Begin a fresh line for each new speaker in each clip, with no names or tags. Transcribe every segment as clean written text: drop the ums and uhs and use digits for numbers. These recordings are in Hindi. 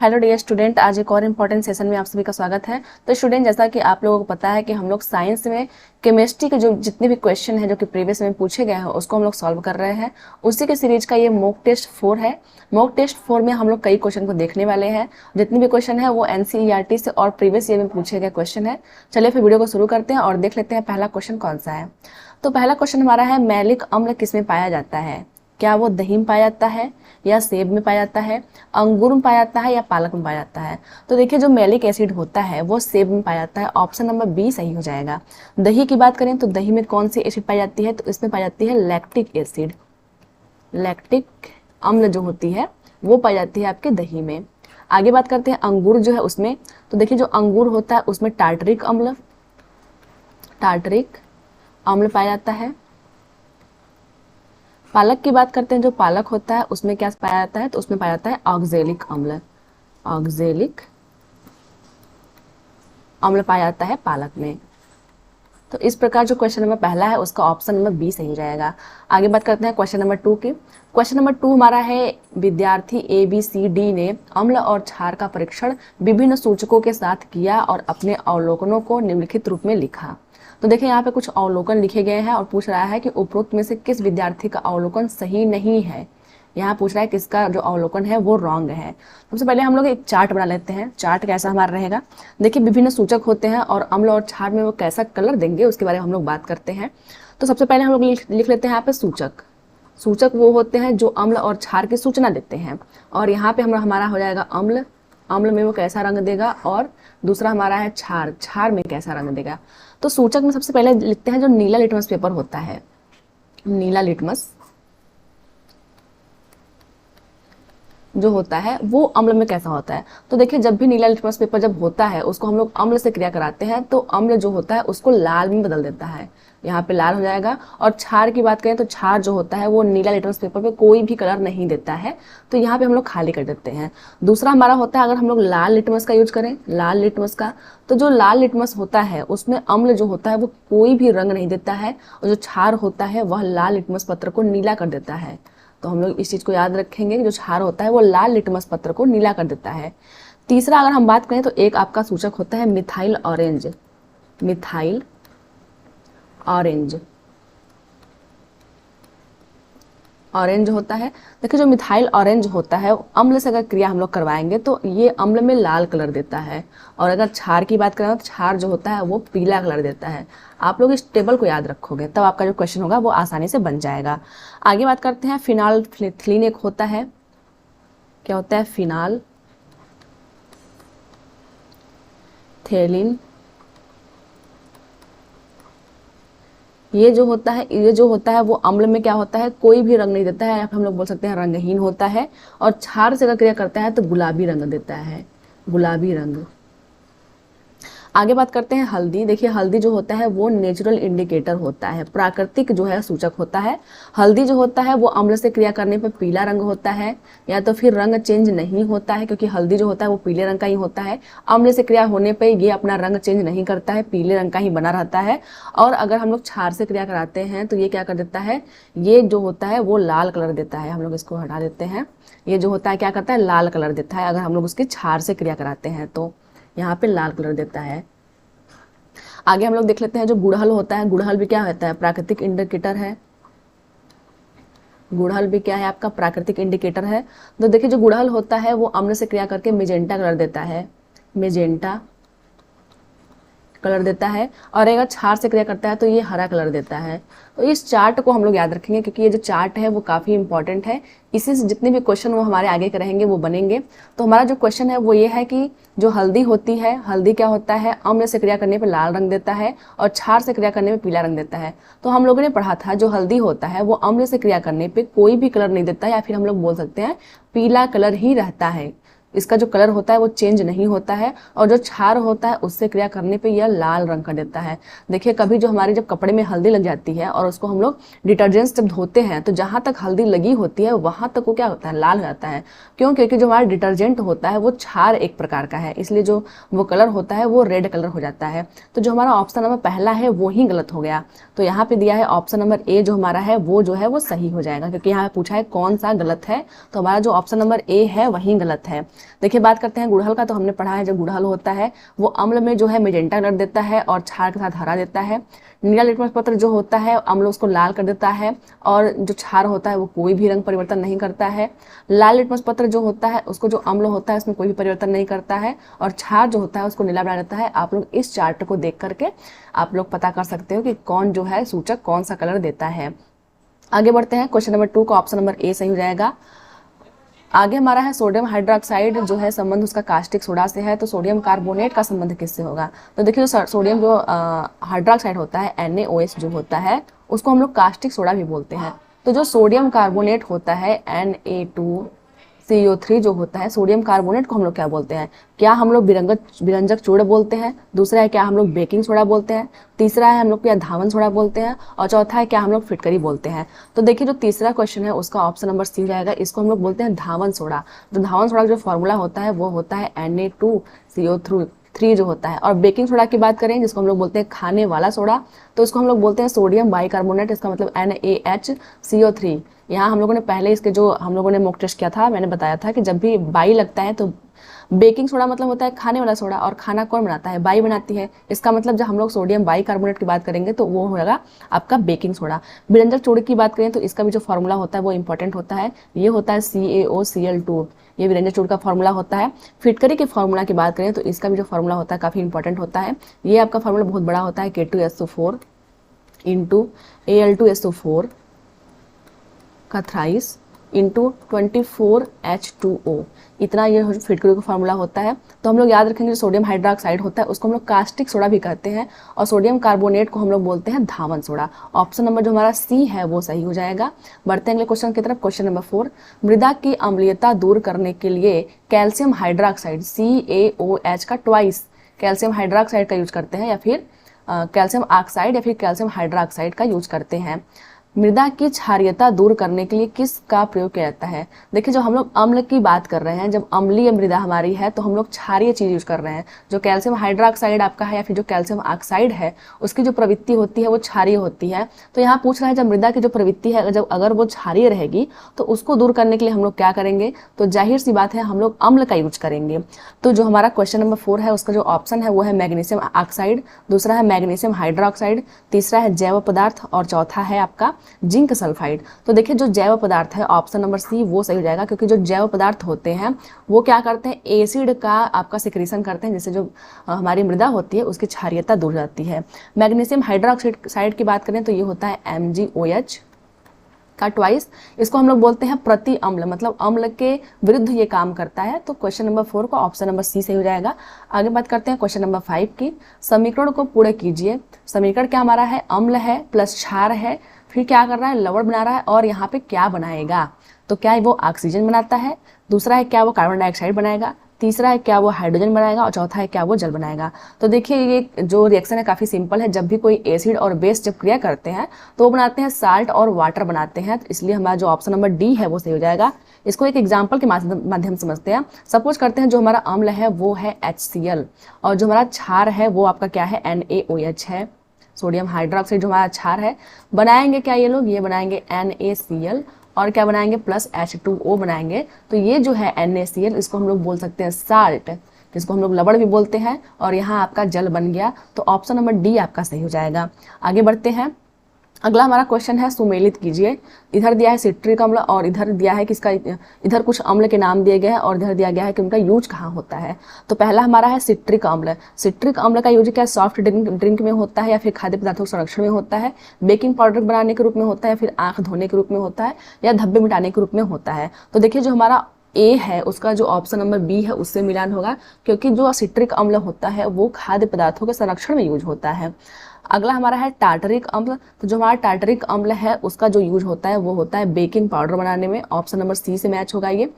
हेलो डियर स्टूडेंट, आज एक और इम्पॉर्टेंट सेशन में आप सभी का स्वागत है। तो स्टूडेंट, जैसा कि आप लोगों को पता है कि हम लोग साइंस में केमिस्ट्री के जो जितने भी क्वेश्चन है जो कि प्रीवियस में पूछे गए हैं उसको हम लोग सॉल्व कर रहे हैं। उसी के सीरीज का ये मॉक टेस्ट 4 है। मॉक टेस्ट 4 में हम लोग कई क्वेश्चन को देखने वाले हैं। जितने भी क्वेश्चन है वो NCERT से और प्रीवियस ईयर में पूछे गए क्वेश्चन है। चलिए फिर वीडियो को शुरू करते हैं और देख लेते हैं पहला क्वेश्चन कौन सा है। तो पहला क्वेश्चन हमारा है, मैलिक अम्ल किसमें पाया जाता है? क्या वो दही में पाया जाता है, या सेब में पाया जाता है, अंगूर में पाया जाता है, या पालक में पाया जाता है? तो देखिए, जो मैलिक एसिड होता है वो सेब में पाया जाता है। ऑप्शन नंबर बी सही हो जाएगा। दही की बात करें तो दही में कौन सी एसिड पाई जाती है? तो इसमें पाई जाती है लैक्टिक एसिड। लैक्टिक अम्ल जो होती है वो पाई जाती है आपके दही में। आगे बात करते हैं अंगूर जो है उसमें। तो देखिए, जो अंगूर होता है उसमें टार्टरिक अम्ल पाया जाता है। पालक की बात करते हैं, जो पालक होता है उसमें क्या पाया जाता है? तो उसमें पाया जाता है ऑक्जेलिक अम्ल पाया जाता है पालक में। तो इस प्रकार जो क्वेश्चन नंबर पहला है उसका ऑप्शन नंबर बी सही जाएगा। आगे बात करते हैं क्वेश्चन नंबर 2 की। क्वेश्चन नंबर 2 हमारा है, विद्यार्थी ABCD ने अम्ल और क्षार का परीक्षण विभिन्न सूचकों के साथ किया और अपने अवलोकनों को निम्नलिखित रूप में लिखा। तो देखिए, यहाँ पे कुछ अवलोकन लिखे गए हैं और पूछ रहा है कि उपरोक्त में से किस विद्यार्थी का अवलोकन सही नहीं है। यहाँ पूछ रहा है किसका जो अवलोकन है वो रॉन्ग है। सबसे पहले हम लोग एक चार्ट बना लेते हैं। चार्ट कैसा हमारा रहेगा, देखिए विभिन्न सूचक होते हैं और अम्ल और क्षार में वो कैसा कलर देंगे उसके बारे में हम लोग बात करते हैं। तो सबसे पहले हम लोग लिख लेते हैं यहाँ पे सूचक वो होते हैं जो अम्ल और क्षार की सूचना देते हैं। और यहाँ पे हमारा हो जाएगा अम्ल में वो कैसा रंग देगा, और दूसरा हमारा है क्षार में कैसा रंग देगा। तो सूचक में सबसे पहले लिखते हैं जो नीला लिटमस पेपर होता है। नीला लिटमस जो होता है वो अम्ल में कैसा होता है? तो देखिए, जब भी नीला लिटमस पेपर जब होता है उसको हम लोग अम्ल से क्रिया कराते हैं तो अम्ल जो होता है उसको लाल में बदल देता है। यहाँ पे लाल हो जाएगा। और क्षार की बात करें तो क्षार जो होता है वो नीला लिटमस पेपर पे कोई भी कलर नहीं देता है, तो यहाँ पे हम लोग खाली कर देते हैं। दूसरा हमारा होता है, अगर हम लोग लाल लिटमस का यूज करें, लाल लिटमस का, तो जो लाल लिटमस होता है उसमें अम्ल जो होता है वो कोई भी रंग नहीं देता है, और जो क्षार होता है वह लाल लिटमस पत्र को नीला कर देता है। तो हम लोग इस चीज को याद रखेंगे कि जो क्षार होता है वो लाल लिटमस पत्र को नीला कर देता है। तीसरा अगर हम बात करें तो एक आपका सूचक होता है मिथाइल ऑरेंज होता है। देखिए, जो मिथाइल ऑरेंज होता है अम्ल से अगर क्रिया हम लोग करवाएंगे तो ये अम्ल में लाल कलर देता है। और अगर क्षार की बात करें तो क्षार जो होता है वो पीला कलर देता है। आप लोग इस टेबल को याद रखोगे तब आपका जो क्वेश्चन होगा वो आसानी से बन जाएगा। आगे बात करते हैं, फिनाल्थिलीन एक होता है। क्या होता है? फिनाल्थेलिन। ये जो होता है वो अम्ल में क्या होता है? कोई भी रंग नहीं देता है, या हम लोग बोल सकते हैं रंगहीन होता है। और क्षार से अगर क्रिया करता है तो गुलाबी रंग देता है, गुलाबी रंग। आगे बात करते हैं हल्दी। देखिए, हल्दी जो होता है वो नेचुरल इंडिकेटर होता है, प्राकृतिक जो है सूचक होता है। हल्दी जो होता है वो अम्ल से क्रिया करने पर पीला रंग होता है, या तो फिर रंग चेंज नहीं होता है, क्योंकि हल्दी जो होता है वो पीले रंग का ही होता है। अम्ल से क्रिया होने पर ये अपना रंग चेंज नहीं करता है, पीले रंग का ही बना रहता है। और अगर हम लोग क्षार से क्रिया कराते हैं तो ये क्या कर देता है? ये जो होता है वो लाल कलर देता है। हम लोग इसको हटा देते हैं। ये जो होता है क्या करता है? लाल कलर देता है। अगर हम लोग उसकी क्षार से क्रिया कराते हैं तो यहाँ पे लाल कलर देता है। आगे हम लोग देख लेते हैं जो गुड़हल होता है। गुड़हल भी क्या होता है? प्राकृतिक इंडिकेटर है। गुड़हल भी क्या है? आपका प्राकृतिक इंडिकेटर है। तो देखिए, जो गुड़हल होता है वो अम्ल से क्रिया करके मेजेंटा कलर देता है, मेजेंटा कलर देता है। और अगर क्षार से क्रिया करता है तो ये हरा कलर देता है। तो इस चार्ट को हम लोग याद रखेंगे, क्योंकि ये जो चार्ट है वो काफ़ी इंपॉर्टेंट है। इसी से जितने भी क्वेश्चन वो हमारे आगे के रहेंगे वो बनेंगे। तो हमारा जो क्वेश्चन है वो ये है कि जो हल्दी होती है, हल्दी क्या होता है? अम्ल से क्रिया करने पर लाल रंग देता है और क्षार से क्रिया करने पर पीला रंग देता है। तो हम लोगों ने पढ़ा था जो हल्दी होता है वो अम्ल से क्रिया करने पर कोई भी कलर नहीं देता है, या फिर हम लोग बोल सकते हैं पीला कलर ही रहता है। इसका जो कलर होता है वो चेंज नहीं होता है। और जो क्षार होता है उससे क्रिया करने पे यह लाल रंग का देता है। देखिए, कभी जो हमारी जब कपड़े में हल्दी लग जाती है और उसको हम लोग डिटर्जेंट जब धोते हैं तो जहां तक हल्दी लगी होती है वहां तक वो क्या होता है? लाल हो जाता है। क्यों? क्योंकि जो हमारा डिटर्जेंट होता है वो क्षार एक प्रकार का है, इसलिए जो वो कलर होता है वो रेड कलर हो जाता है। तो जो हमारा ऑप्शन नंबर पहला है वो ही गलत हो गया। तो यहाँ पे दिया है ऑप्शन नंबर ए जो हमारा है वो जो है वो सही हो जाएगा, क्योंकि यहाँ पूछा है कौन सा गलत है। तो हमारा जो ऑप्शन नंबर ए है वही गलत है। देखिए बात करते हैं गुड़हल का, तो हमने पढ़ा है जो गुड़हल होता है वो अम्ल में जो है मेजेंटा कलर देता है और क्षार के साथ हरा देता है। नीला लिटमस पत्र जो होता है अम्ल उसको लाल कर देता है और जो क्षार होता है वो कोई भी रंग परिवर्तन नहीं करता है। लाल लिटमस पत्र जो होता है उसको जो अम्ल होता है उसमें कोई भी परिवर्तन नहीं करता है और क्षार जो होता है उसको नीला बना देता है। आप लोग इस चार्ट को देख करके आप लोग पता कर सकते हो कि कौन जो है सूचक कौन सा कलर देता है। आगे बढ़ते हैं, क्वेश्चन नंबर 2 का ऑप्शन नंबर ए सही हो जाएगा। आगे हमारा है सोडियम हाइड्रोक्साइड जो है संबंध उसका कास्टिक सोडा से है, तो सोडियम कार्बोनेट का संबंध किससे होगा? तो देखिए जो सोडियम जो हाइड्रोक्साइड होता है NaOH जो होता है उसको हम लोग कास्टिक सोडा भी बोलते हैं। तो जो सोडियम कार्बोनेट होता है Na2CO3 जो होता है, सोडियम कार्बोनेट को हम लोग क्या बोलते हैं? क्या हम लोग विरंजक चूर्ण बोलते हैं? दूसरा है क्या हम लोग बेकिंग सोडा बोलते हैं? तीसरा है हम लोग क्या धावन सोडा बोलते हैं? और चौथा है क्या हम लोग फिटकरी बोलते हैं? तो देखिए जो तीसरा क्वेश्चन है उसका ऑप्शन नंबर सी जाएगा, इसको हम लोग बोलते हैं धावन सोडा। तो धावन सोडा का जो फॉर्मूला होता है वो होता है Na2CO3 जो होता है। और बेकिंग सोडा की बात करें जिसको हम लोग बोलते हैं खाने वाला सोडा, तो इसको हम लोग बोलते हैं सोडियम बाइकार्बोनेट, इसका मतलब NaHCO3। यहाँ हम लोगों ने पहले इसके जो हम लोगों ने मॉक टेस्ट किया था मैंने बताया था कि जब भी बाई लगता है तो बेकिंग सोडा मतलब होता है खाने वाला सोडा, और खाना कौन बनाता है? बाई बनाती है। इसका मतलब जब हम लोग सोडियम बाइकार्बोनेट की बात करेंगे तो वो होगा आपका बेकिंग सोडा। विरंजक चूर्ण की बात करें तो इसका भी जो फॉर्मूला होता है वो इंपॉर्टेंट होता है, ये होता है CaOCl2, ये विरंजक चूर्ण का फॉर्मूला होता है। फिटकरी के फॉर्मूला की बात करें तो इसका भी जो फॉर्मूला होता है काफी इंपॉर्टेंट होता है, ये आपका फॉर्मूला बहुत बड़ा होता है, K2SO4 इंटू Al2SO4 का थ्राइस इंटू 24H2O, इतना ये फिटकरी का फार्मूला होता है। तो हम लोग याद रखेंगे जो सोडियम हाइड्रोक्साइड होता है उसको हम लोग कास्टिक सोडा भी कहते हैं और सोडियम कार्बोनेट को हम लोग बोलते हैं धावन सोडा। ऑप्शन नंबर जो हमारा सी है वो सही हो जाएगा। बढ़ते हैं अगले क्वेश्चन की तरफ, क्वेश्चन नंबर 4। मृदा की अम्लीयता दूर करने के लिए कैल्शियम हाइड्रोक्साइड CaOH का ट्वाइस कैल्शियम हाइड्रोक्साइड का यूज करते हैं या फिर कैल्शियम ऑक्साइड या फिर कैल्शियम हाइड्रोक्साइड का यूज करते हैं। मृदा की क्षारीयता दूर करने के लिए किसका प्रयोग किया जाता है? देखिए जो हम लोग अम्ल की बात कर रहे हैं, जब अम्लीय मृदा हमारी है तो हम लोग क्षारीय चीज यूज कर रहे हैं। जो कैल्शियम हाइड्रोक्साइड आपका है या फिर जो कैल्शियम ऑक्साइड है उसकी जो प्रवृत्ति होती है वो क्षारीय होती है। तो यहाँ पूछ रहा है जब मृदा की जो प्रवृत्ति है जब अगर वो क्षारीय रहेगी तो उसको दूर करने के लिए हम लोग क्या करेंगे? तो जाहिर सी बात है हम लोग अम्ल का यूज करेंगे। तो जो हमारा क्वेश्चन नंबर 4 है उसका जो ऑप्शन है वो है मैग्नीशियम ऑक्साइड, दूसरा है मैग्नीशियम हाइड्रोक्साइड, तीसरा है जैव पदार्थ और चौथा है आपका जिंक सल्फाइड। तो देखिए जो जैव पदार्थ है ऑप्शन नंबर सी वो सही हो जाएगा, क्योंकि जो जैव पदार्थ होते हैं वो क्या करते हैं? एसिड का आपका सिक्रीशन करते हैं, जिससे जो हमारी मृदा होती है उसकी क्षारीयता दूर जाती है। मैग्नीशियम हाइड्रोक्साइड की बात करें तो ये होता है MgOH का ट्वाइस, इसको हम लोग बोलते हैं प्रति अम्ल, मतलब अम्ल के विरुद्ध ये काम करता है। तो क्वेश्चन नंबर 4 का ऑप्शन नंबर सी सही हो जाएगा। आगे बात करते हैं क्वेश्चन नंबर 5 की। समीकरण को पूर्ण कीजिए। समीकरण क्या हमारा है? अम्ल है प्लस क्षार है, फिर क्या कर रहा है? लवण बना रहा है, और यहाँ पे क्या बनाएगा? तो क्या वो ऑक्सीजन बनाता है, दूसरा है क्या वो कार्बन डाइऑक्साइड बनाएगा, तीसरा है क्या वो हाइड्रोजन बनाएगा, और चौथा है क्या वो जल बनाएगा। तो देखिए ये जो रिएक्शन है काफी सिंपल है। जब भी कोई एसिड और बेस जब क्रिया करते हैं तो वो बनाते हैं साल्ट और वाटर बनाते हैं, तो इसलिए हमारा जो ऑप्शन नंबर डी है वो सही हो जाएगा। इसको एक एग्जाम्पल के माध्यम से समझते हैं। सपोज करते हैं जो हमारा अम्ल है वो है HCl और जो हमारा क्षार है वो आपका क्या है? NaOH है। सोडियम हाइड्रोक्साइड जो हमारा क्षार है बनाएंगे क्या ये लोग? ये बनाएंगे NaCl और क्या बनाएंगे? प्लस H2O बनाएंगे। तो ये जो है NaCl इसको हम लोग बोल सकते हैं साल्ट, जिसको हम लोग लवण भी बोलते हैं, और यहाँ आपका जल बन गया। तो ऑप्शन नंबर डी आपका सही हो जाएगा। आगे बढ़ते हैं, अगला हमारा क्वेश्चन है सुमेलित कीजिए। इधर दिया है सिट्रिक अम्ल और इधर दिया है किसका? इधर कुछ अम्ल के नाम दिए गए हैं और इधर दिया गया है कि उनका यूज कहाँ होता है। तो पहला हमारा है सिट्रिक अम्ल। सिट्रिक अम्ल का यूज क्या? सॉफ्ट ड्रिंक में होता है या फिर खाद्य पदार्थों के संरक्षण में होता है, बेकिंग पाउडर बनाने के रूप में होता है, फिर आंख धोने के रूप में होता है, या धब्बे मिटाने के रूप में होता है। तो देखिए जो हमारा ए है उसका जो ऑप्शन नंबर बी है उससे मिलान होगा, क्योंकि जो सिट्रिक अम्ल होता है वो खाद्य पदार्थों के संरक्षण में यूज होता है। अगला हमारा है टार्टरिक अम्ल। तो जो हमारा टार्टरिक अम्ल है उसका जो यूज होता है वो होता है बेकिंग पाउडर बनाने में। ऑप्शन नंबर सी से मैच होगा ये।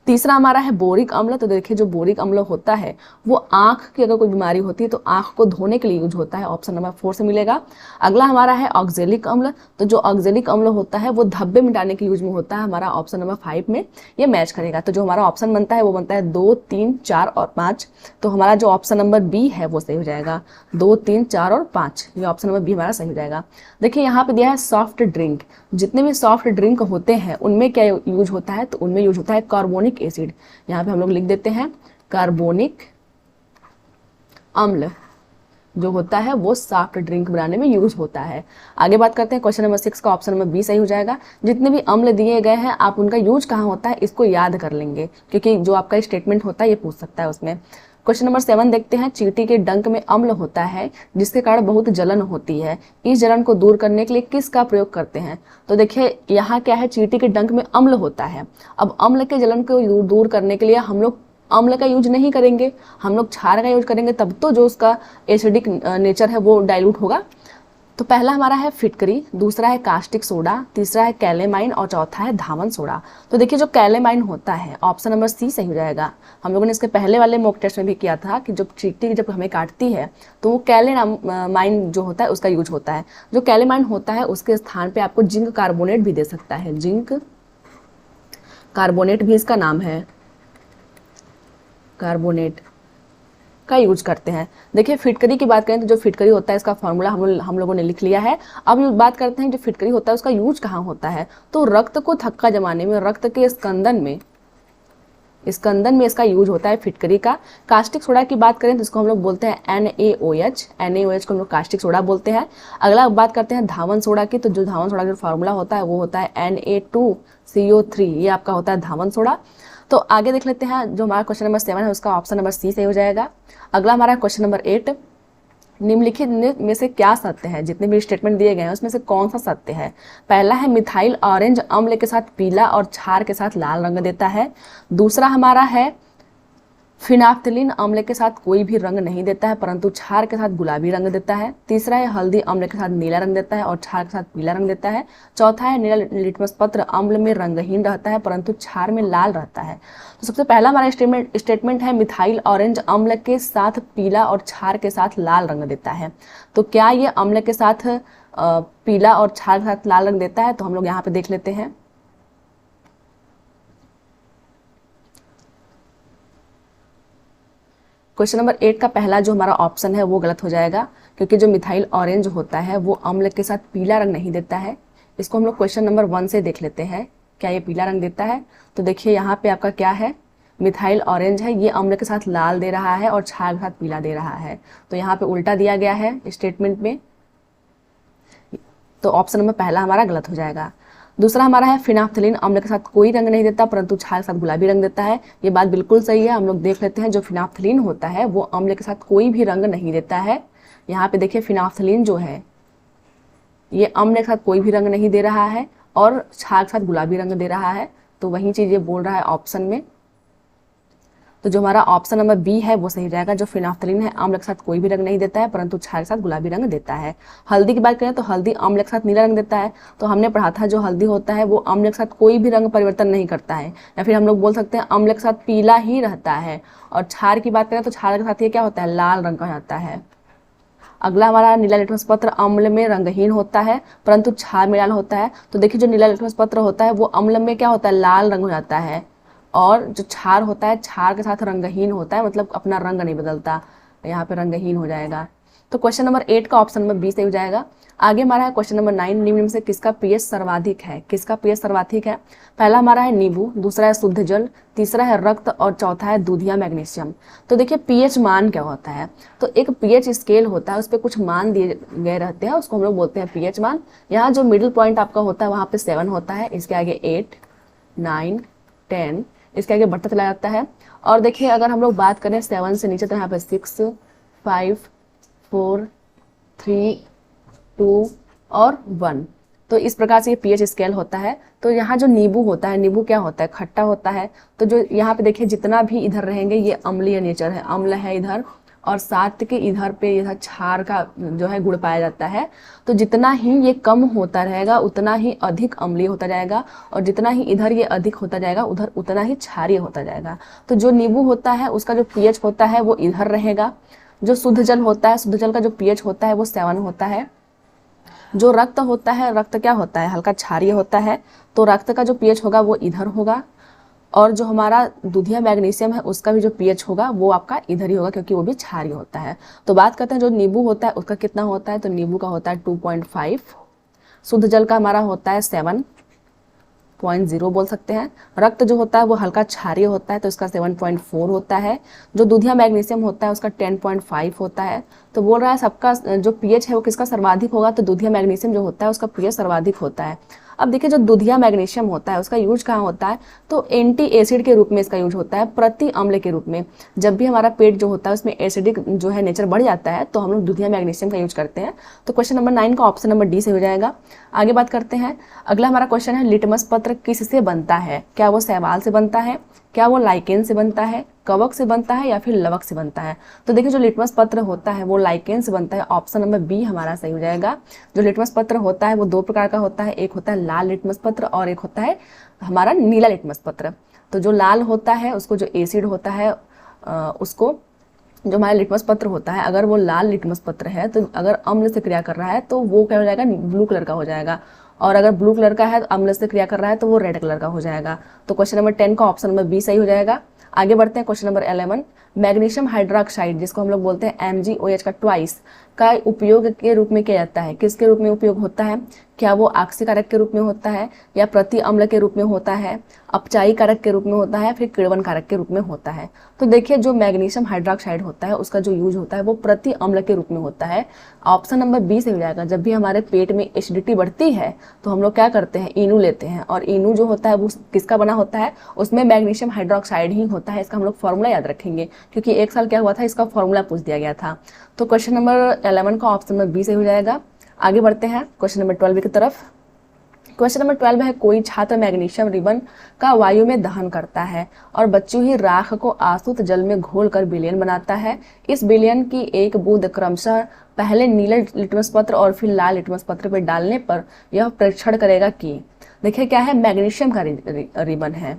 तीसरा हमारा है बोरिक अम्ल। तो देखिए जो बोरिक अम्ल होता है वो आंख की अगर कोई बीमारी होती है तो आंख को धोने के लिए यूज होता है, ऑप्शन नंबर 4 से मिलेगा। अगला हमारा है ऑक्जेलिक अम्ल। तो जो ऑक्जेलिक अम्ल होता है वो धब्बे मिटाने के यूज में होता है, हमारा ऑप्शन नंबर 5 में ये मैच करेगा। तो जो हमारा ऑप्शन बनता है वो बनता है 2, 3, 4 और 5। तो हमारा जो ऑप्शन नंबर बी है वो सही हो जाएगा। 2, 3, 4 और 5, ये ऑप्शन नंबर बी हमारा सही हो जाएगा। देखिए यहाँ पे दिया है सॉफ्ट ड्रिंक। जितने भी सॉफ्ट ड्रिंक होते हैं उनमें क्या यूज होता है? तो उनमें यूज होता है कार्बोनिक कार्बोनिक एसिड, यहाँ पे हम लोग लिख देते हैं कार्बोनिक अम्ल जो होता है वो सॉफ्ट ड्रिंक बनाने में यूज होता है। आगे बात करते हैं क्वेश्चन नंबर 6 का, ऑप्शन नंबर बी सही हो जाएगा। जितने भी अम्ल दिए गए हैं आप उनका यूज कहाँ होता है इसको याद कर लेंगे, क्योंकि जो आपका स्टेटमेंट होता है ये पूछ सकता है उसमें। क्वेश्चन नंबर 7 देखते हैं, चींटी के डंक में अम्ल होता है जिसके कारण बहुत जलन होती है, इस जलन को दूर करने के लिए किसका प्रयोग करते हैं। तो देखिए यहाँ क्या है, चींटी के डंक में अम्ल होता है। अब अम्ल के जलन को दूर करने के लिए हम लोग अम्ल का यूज नहीं करेंगे, हम लोग क्षार का यूज करेंगे, तब तो जो उसका एसिडिक नेचर है वो डाइल्यूट होगा। तो पहला हमारा है फिटकरी, दूसरा है कास्टिक सोडा, तीसरा है कैलेमाइन और चौथा है धावन सोडा। तो देखिए जो कैलेमाइन होता है ऑप्शन नंबर सी सही हो जाएगा। हम लोगों ने इसके पहले वाले मॉक टेस्ट में भी किया था कि जब चींटी जब हमें काटती है तो वो कैलेमाइन जो होता है उसका यूज होता है। जो कैलेमाइन होता है उसके स्थान पर आपको जिंक कार्बोनेट भी दे सकता है, जिंक कार्बोनेट भी इसका नाम है, कार्बोनेट का यूज करते हैं। देखिए फिटकरी की बात करें तो जो फिटकरी होता है इसका फॉर्मूला हम लोगों ने लिख लिया है। अब बात करते हैं जो फिटकरी होता है उसका यूज कहाँ होता है, तो रक्त को थक्का जमाने में, रक्त के स्कंदन में इसका यूज होता है फिटकरी का। कास्टिक सोडा की बात करें तो इसको हम लोग बोलते हैं NaOH को हम लोग कास्टिक सोडा बोलते हैं। अगला बात करते हैं धावन सोडा की, तो जो धावन सोडा का फार्मूला होता है वो होता है Na2CO3, ये आपका होता है धावन सोडा। तो आगे देख लेते हैं, जो हमारा क्वेश्चन नंबर 7 है उसका ऑप्शन नंबर सी सही हो जाएगा। अगला हमारा क्वेश्चन नंबर 8, निम्नलिखित में से क्या सत्य है, जितने भी स्टेटमेंट दिए गए हैं उसमें से कौन सा सत्य है। पहला है मिथाइल ऑरेंज अम्ल के साथ पीला और क्षार के साथ लाल रंग देता है। दूसरा हमारा है फिनाफ्थलीन अम्ल के साथ कोई भी रंग नहीं देता है परंतु क्षार के साथ गुलाबी रंग देता है। तीसरा है हल्दी अम्ल के साथ नीला रंग देता है और क्षार के साथ पीला रंग देता है। चौथा है नीला लिटमस पत्र अम्ल में रंगहीन रहता है परंतु क्षार में लाल रहता है। तो सबसे पहला हमारा स्टेटमेंट है मिथाइल ऑरेंज अम्ल के साथ पीला और क्षार के साथ लाल रंग देता है। तो क्या ये अम्ल के साथ पीला और क्षार के साथ लाल रंग देता है, तो हम लोग यहाँ पे देख लेते हैं। क्वेश्चन नंबर 8 का पहला जो हमारा ऑप्शन है वो गलत हो जाएगा, क्योंकि जो मिथाइल ऑरेंज होता है वो अम्ल के साथ पीला रंग नहीं देता है। इसको हम लोग क्वेश्चन नंबर 1 से देख लेते हैं, क्या ये पीला रंग देता है। तो देखिए यहाँ पे आपका क्या है, मिथाइल ऑरेंज है, ये अम्ल के साथ लाल दे रहा है और क्षार के साथ पीला दे रहा है। तो यहाँ पे उल्टा दिया गया है स्टेटमेंट में, तो ऑप्शन नंबर पहला हमारा गलत हो जाएगा। दूसरा हमारा है फिनाफ्थलीन अम्ल के साथ कोई रंग नहीं देता परंतु क्षार के साथ गुलाबी रंग देता है। ये बात बिल्कुल सही है। हम लोग देख लेते हैं, जो फिनाफ्थलीन होता है वो अम्ल के साथ कोई भी रंग नहीं देता है। यहाँ पे देखिए फिनाफ्थलीन जो है ये अम्ल के साथ कोई भी रंग नहीं दे रहा है और क्षार के साथ गुलाबी रंग दे रहा है, तो वही चीज ये बोल रहा है ऑप्शन में। तो जो हमारा ऑप्शन नंबर बी है वो सही हो जाएगा। जो फिनाफ्थलीन है अम्ल के साथ कोई भी रंग नहीं देता है परंतु क्षार के साथ गुलाबी रंग देता है। हल्दी की बात करें तो हल्दी अम्ल के साथ नीला रंग देता है। तो हमने पढ़ा था जो हल्दी होता है वो अम्ल के साथ कोई भी रंग परिवर्तन नहीं करता है, या फिर हम लोग बोल सकते हैं अम्ल के साथ पीला ही रहता है। और क्षार की बात करें तो क्षार के साथ ये क्या होता है, लाल रंग का जाता है। अगला हमारा नीला लिटमस पत्र अम्ल में रंगहीन होता है परंतु क्षार में लाल होता है। तो देखिए जो नीला लिटमस पत्र होता है वो अम्ल में क्या होता है, लाल रंग हो जाता है, और जो क्षार होता है क्षार के साथ रंगहीन होता है, मतलब अपना रंग नहीं बदलता, यहाँ पे रंगहीन हो जाएगा। तो क्वेश्चन नंबर 8 का ऑप्शन नंबर बी सही हो जाएगा। आगे हमारा है क्वेश्चन नंबर 9, निम्न में से किसका पीएच सर्वाधिक है। किसका पीएच सर्वाधिक है, पहला हमारा है नींबू, दूसरा है शुद्ध जल, तीसरा है रक्त और चौथा है दूधिया मैग्नीशियम। तो देखिए पीएच मान क्या होता है, तो एक पीएच स्केल होता है, उस पर कुछ मान दिए गए रहते हैं, उसको हम लोग बोलते हैं पीएच मान। यहाँ जो मिडिल पॉइंट आपका होता है वहाँ पे 7 होता है, इसके आगे 8, 9, 10, इसके आगे बढ़ता चला जाता है। और देखिए अगर हम लोग बात करें 7 से नीचे तो यहाँ पे 6, 5, 4, 3, 2 और 1। तो इस प्रकार से ये पीएच स्केल होता है। तो यहाँ जो नींबू होता है, नींबू क्या होता है, खट्टा होता है। तो जो यहाँ पे देखिए जितना भी इधर रहेंगे ये अम्लीय नेचर है, अम्ल है इधर, और साथ के इधर पे यह क्षार का जो है गुण पाया जाता है। तो जितना ही ये कम होता रहेगा उतना ही अधिक अम्लीय होता जाएगा, और जितना ही इधर ये अधिक होता जाएगा उधर उतना ही क्षारीय होता जाएगा। तो जो नींबू होता है उसका जो पीएच होता है वो इधर रहेगा। जो शुद्ध जल होता है, शुद्ध जल का जो पीएच होता है वो 7 होता है। जो रक्त होता है, रक्त क्या होता है, हल्का क्षारीय होता है, तो रक्त का जो पीएच होगा वो इधर होगा। और जो हमारा दूधिया मैग्नीशियम है उसका भी जो पीएच होगा वो आपका इधर ही होगा, क्योंकि वो भी क्षारीय होता है। तो बात करते हैं जो नींबू होता है उसका कितना होता है, तो नींबू का होता है 2.5, शुद्ध जल का हमारा होता है 7, 7.0 बोल सकते हैं। रक्त जो होता है वो हल्का क्षारीय होता है तो इसका 7.4 होता है। जो दूधिया मैग्नीशियम होता है उसका 10.5 होता है। तो बोल रहा है सबका जो पीएच है वो किसका सर्वाधिक होगा, तो दूधिया मैग्नीशियम जो होता है उसका पीएच सर्वाधिक होता है। अब देखिए जो दूधिया मैग्नीशियम होता है उसका यूज कहाँ होता है, तो एंटी एसिड के रूप में इसका यूज होता है, प्रति अम्ल के रूप में। जब भी हमारा पेट जो होता है उसमें एसिडिक जो है नेचर बढ़ जाता है तो हम लोग दूधिया मैग्नीशियम का यूज करते हैं। तो क्वेश्चन नंबर 9 का ऑप्शन नंबर डी से हो जाएगा। आगे बात करते हैं, अगला हमारा क्वेश्चन है लिटमस पत्र किससे बनता है, क्या वो शैवाल से बनता है, क्या वो लाइकेन से बनता है, कवक से बनता है या फिर लवक से बनता है। तो देखिए जो लिटमस पत्र होता है वो लाइकेन से बनता है, ऑप्शन नंबर बी हमारा सही हो जाएगा। जो लिटमस पत्र होता है वो दो प्रकार का होता है, एक होता है लाल लिटमस पत्र और एक होता है हमारा नीला लिटमस पत्र। तो जो लाल होता है उसको जो एसिड होता है उसको, जो हमारा लिटमस पत्र होता है अगर वो लाल लिटमस पत्र है तो अगर अम्ल से क्रिया कर रहा है तो वो क्या हो जाएगा, ब्लू कलर का हो जाएगा। और अगर ब्लू कलर का है तो अम्ल से क्रिया कर रहा है तो वो रेड कलर का हो जाएगा। तो क्वेश्चन नंबर 10 का ऑप्शन नंबर बी सही हो जाएगा। आगे बढ़ते हैं क्वेश्चन नंबर 11, मैग्नीशियम हाइड्रोक्साइड जिसको हम लोग बोलते हैं MgOH का ट्वाइस का उपयोग के रूप में किया जाता है, किसके रूप में उपयोग होता है, क्या वो आक्सीकारक के रूप में होता है या प्रति अम्ल के रूप में होता है, अपचायी कारक के रूप में होता है, फिर किण्वन कारक के रूप में होता है। तो देखिए जो मैग्नीशियम हाइड्रोक्साइड होता है उसका जो यूज होता है वो प्रति अम्ल के रूप में होता है, ऑप्शन नंबर बी से हो जाएगा। जब भी हमारे पेट में एसिडिटी बढ़ती है तो हम लोग क्या करते हैं, इनू लेते हैं और इनू जो होता है वो किसका बना होता है, उसमें मैग्नीशियम हाइड्रोक्साइड ही होता है। इसका हम लोग फॉर्मूला याद रखेंगे क्योंकि एक साल क्या हुआ था इसका फॉर्मूला पूछ दिया गया था। तो क्वेश्चन नंबर 11 का ऑप्शन नंबर बी से हो जाएगा। आगे बढ़ते हैं क्वेश्चन नंबर 12 की तरफ। क्वेश्चन नंबर 12 है, कोई छात्र मैग्नीशियम रिबन का वायु में दहन करता है और बच्चों ही राख को आसुत जल में घोलकर विलयन बनाता है। इस विलयन की एक बूंद क्रमशः पहले नीले लिटमस पत्र और फिर लाल लिटमस पत्र पर डालने पर यह परीक्षण करेगा कि, देखिए क्या है, मैग्नीशियम का रिबन है,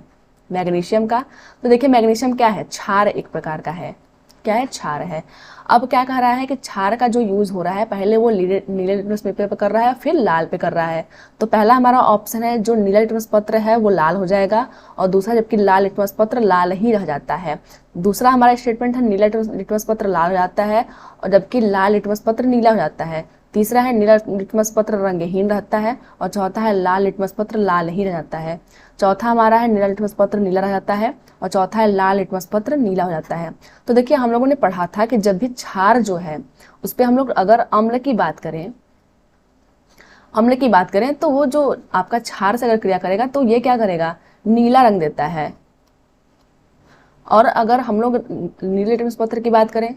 मैग्नीशियम का। तो देखिए मैग्नीशियम क्या है, क्षार एक प्रकार का है, क्या है, क्षार है। अब क्या कह रहा है कि क्षार का जो यूज हो रहा है पहले वो नीले लिटमस पेपर पे कर रहा है फिर लाल पे कर रहा है। तो पहला हमारा ऑप्शन है जो नीला लिटमस पत्र है वो लाल हो जाएगा और दूसरा जबकि लाल लिटमस पत्र लाल ही रह जाता है। दूसरा हमारा स्टेटमेंट है नीला लिटमस पत्र लाल हो जाता है और जबकि लाल लिटमस पत्र नीला हो जाता है। तीसरा है नीला लिटमस पत्र रंगहीन रहता है और चौथा है लाल लिटमस पत्र लाल ही रह जाता है। चौथा हमारा है नीला लिटमस पत्र नीला रह जाता है और चौथा है लाल लिटमस पत्र नीला हो जाता है। तो देखिए हम लोगों ने पढ़ा था कि जब भी क्षार जो है उस पर हम लोग अगर अम्ल की बात करें, अम्ल की बात करें तो वो जो आपका क्षार से अगर क्रिया करेगा तो ये क्या करेगा, नीला रंग देता है। और अगर हम लोग नीले लिटमस पत्र की बात करें,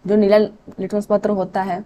जो नीला लिटमस पत्र होता है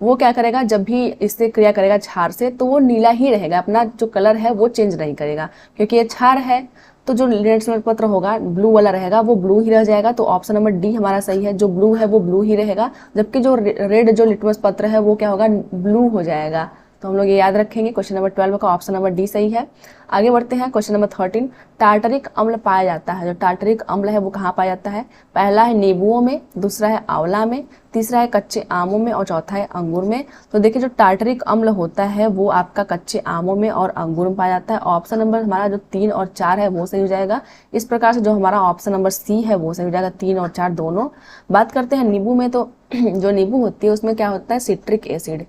वो क्या करेगा, जब भी इससे क्रिया करेगा क्षार से तो वो नीला ही रहेगा, अपना जो कलर है वो चेंज नहीं करेगा क्योंकि ये क्षार है। तो जो लिटमस पत्र होगा ब्लू वाला रहेगा वो ब्लू ही रह जाएगा। तो ऑप्शन नंबर डी हमारा सही है, जो ब्लू है वो ब्लू ही रहेगा जबकि जो रेड जो लिटमस पत्र है वो क्या होगा, ब्लू हो जाएगा। तो हम लोग ये याद रखेंगे। क्वेश्चन नंबर 12 का ऑप्शन नंबर डी सही है। आगे बढ़ते हैं क्वेश्चन नंबर 13, टार्टरिक अम्ल पाया जाता है। जो टार्टरिक अम्ल है वो कहाँ पाया जाता है, पहला है नींबुओं में, दूसरा है आंवला में, तीसरा है कच्चे आमों में और चौथा है अंगूर में। तो देखिए जो टार्टरिक अम्ल होता है वो आपका कच्चे आमों में और अंगूर में पाया जाता है। ऑप्शन नंबर हमारा जो 3 और 4 है वो सही हो जाएगा। इस प्रकार से जो हमारा ऑप्शन नंबर सी है वो सही हो जाएगा, 3 और 4 दोनों। बात करते हैं नींबू में, तो जो नींबू होती है उसमें क्या होता है, सिट्रिक एसिड,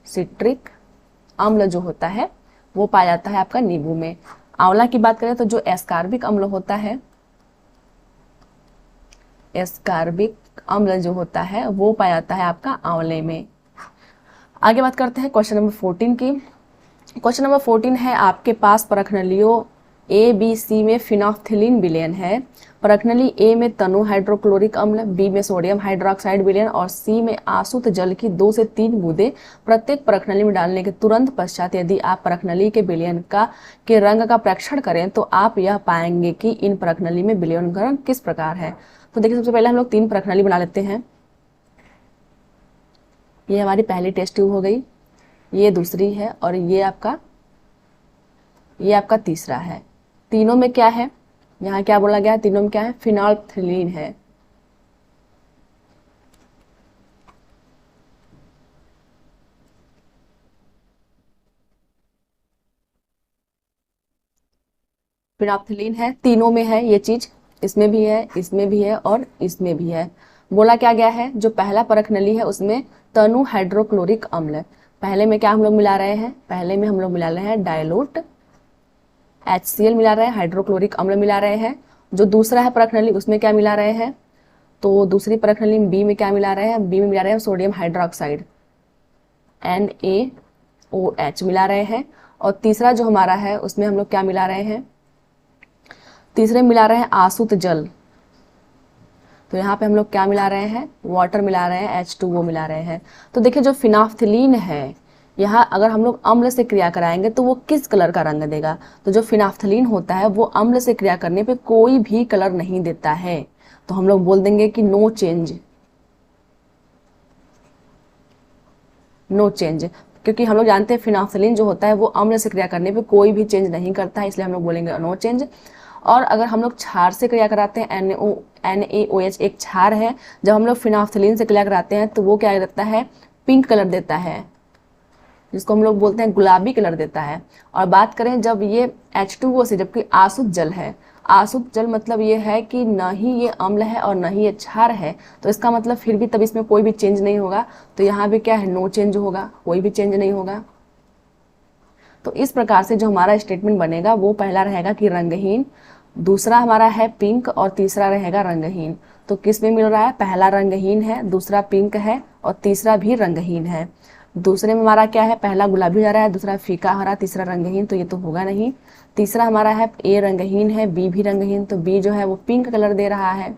सिट्रिक अम्ल जो होता है वो पाया जाता है आपका नींबू में। आंवला की बात करें तो जो एस्कार्बिक अम्ल होता है, एस्कार्बिक अम्ल जो होता है वो पाया जाता है आपका आंवले में। आगे बात करते हैं क्वेश्चन नंबर 14 की। क्वेश्चन नंबर 14 है, आपके पास परखनलियों ए बी सी में फिनोल्फ्थेलिन विलयन है। परखनली ए में तनु हाइड्रोक्लोरिक अम्ल, बी में सोडियम हाइड्रोक्साइड विलयन और सी में आसुत जल की 2 से 3 बूंदे प्रत्येक परखनली में डालने के तुरंत पश्चात यदि आप परखनली के विलयन के रंग का परीक्षण करें तो आप यह पाएंगे कि इन परखनली में विलयन का रंग किस प्रकार है। तो देखिए सबसे पहले हम लोग 3 परखनली बना लेते हैं। ये हमारी पहली टेस्ट ट्यूब हो गई, ये दूसरी है और ये आपका तीसरा है। तीनों में क्या है, यहाँ क्या बोला गया है, तीनों में क्या है, फिनोल्फ्थेलिन है। फिनोल्फ्थेलिन है, तीनों में है ये चीज, इसमें भी है, इसमें भी है और इसमें भी है। बोला क्या गया है, जो पहला परख नली है उसमें तनु हाइड्रोक्लोरिक अम्ल, पहले में क्या हम लोग मिला रहे हैं, पहले में हम लोग मिला रहे हैं डायलूट HCl मिला रहे हैं, हाइड्रोक्लोरिक अम्ल मिला रहे हैं। जो दूसरा है परख नली उसमें क्या मिला रहे हैं, तो दूसरी परख नली बी में क्या मिला रहे हैं, बी में मिला रहे हैं सोडियम हाइड्रोक्साइड NaOH मिला रहे हैं। और तीसरा जो हमारा है उसमें हम लोग क्या मिला रहे हैं, तीसरे मिला रहे हैं आसुत जल, तो यहाँ पे हम लोग क्या मिला रहे हैं, वाटर मिला रहे हैं, H2O मिला रहे हैं। तो देखिए जो फिनाफ्थिलीन है, यहाँ अगर हम लोग अम्ल से क्रिया कराएंगे तो वो किस कलर का रंग देगा, तो जो फिनाफ्थिलीन होता है वो अम्ल से क्रिया करने पे कोई भी कलर नहीं देता है, तो हम लोग बोल देंगे कि नो चेंज, नो चेंज, क्योंकि हम लोग जानते हैं फिनाफ्थिलीन जो होता है वो अम्ल से क्रिया करने पे कोई भी चेंज नहीं करता है, इसलिए हम लोग बोलेंगे नो चेंज। और अगर हम लोग क्षार से क्रिया कराते हैं, NaOH एक क्षार है, जब हम लोग फिनाफ्थिलीन से क्रिया कराते हैं तो वो क्या देता है, पिंक कलर देता है, जिसको हम लोग बोलते हैं गुलाबी कलर देता है। और बात करें जब ये H2O से, जबकि आसुत जल है, आसुत जल मतलब ये है कि न ही ये अम्ल है और न ही ये क्षार है, तो इसका मतलब फिर भी तब इसमें कोई भी चेंज नहीं होगा, तो यहाँ भी क्या है, नो चेंज होगा, कोई भी चेंज नहीं होगा। तो इस प्रकार से जो हमारा स्टेटमेंट बनेगा वो पहला रहेगा कि रंगहीन, दूसरा हमारा है पिंक और तीसरा रहेगा रंगहीन। तो किस में मिल रहा है, पहला रंगहीन है, दूसरा पिंक है और तीसरा भी रंगहीन है। दूसरे में हमारा क्या है, पहला गुलाबी जा रहा है, दूसरा फीका हरा, तीसरा रंगहीन, तो ये तो होगा नहीं। तीसरा हमारा है A रंगहीन है, B भी रंगहीन, तो B जो है वो पिंक कलर दे रहा है,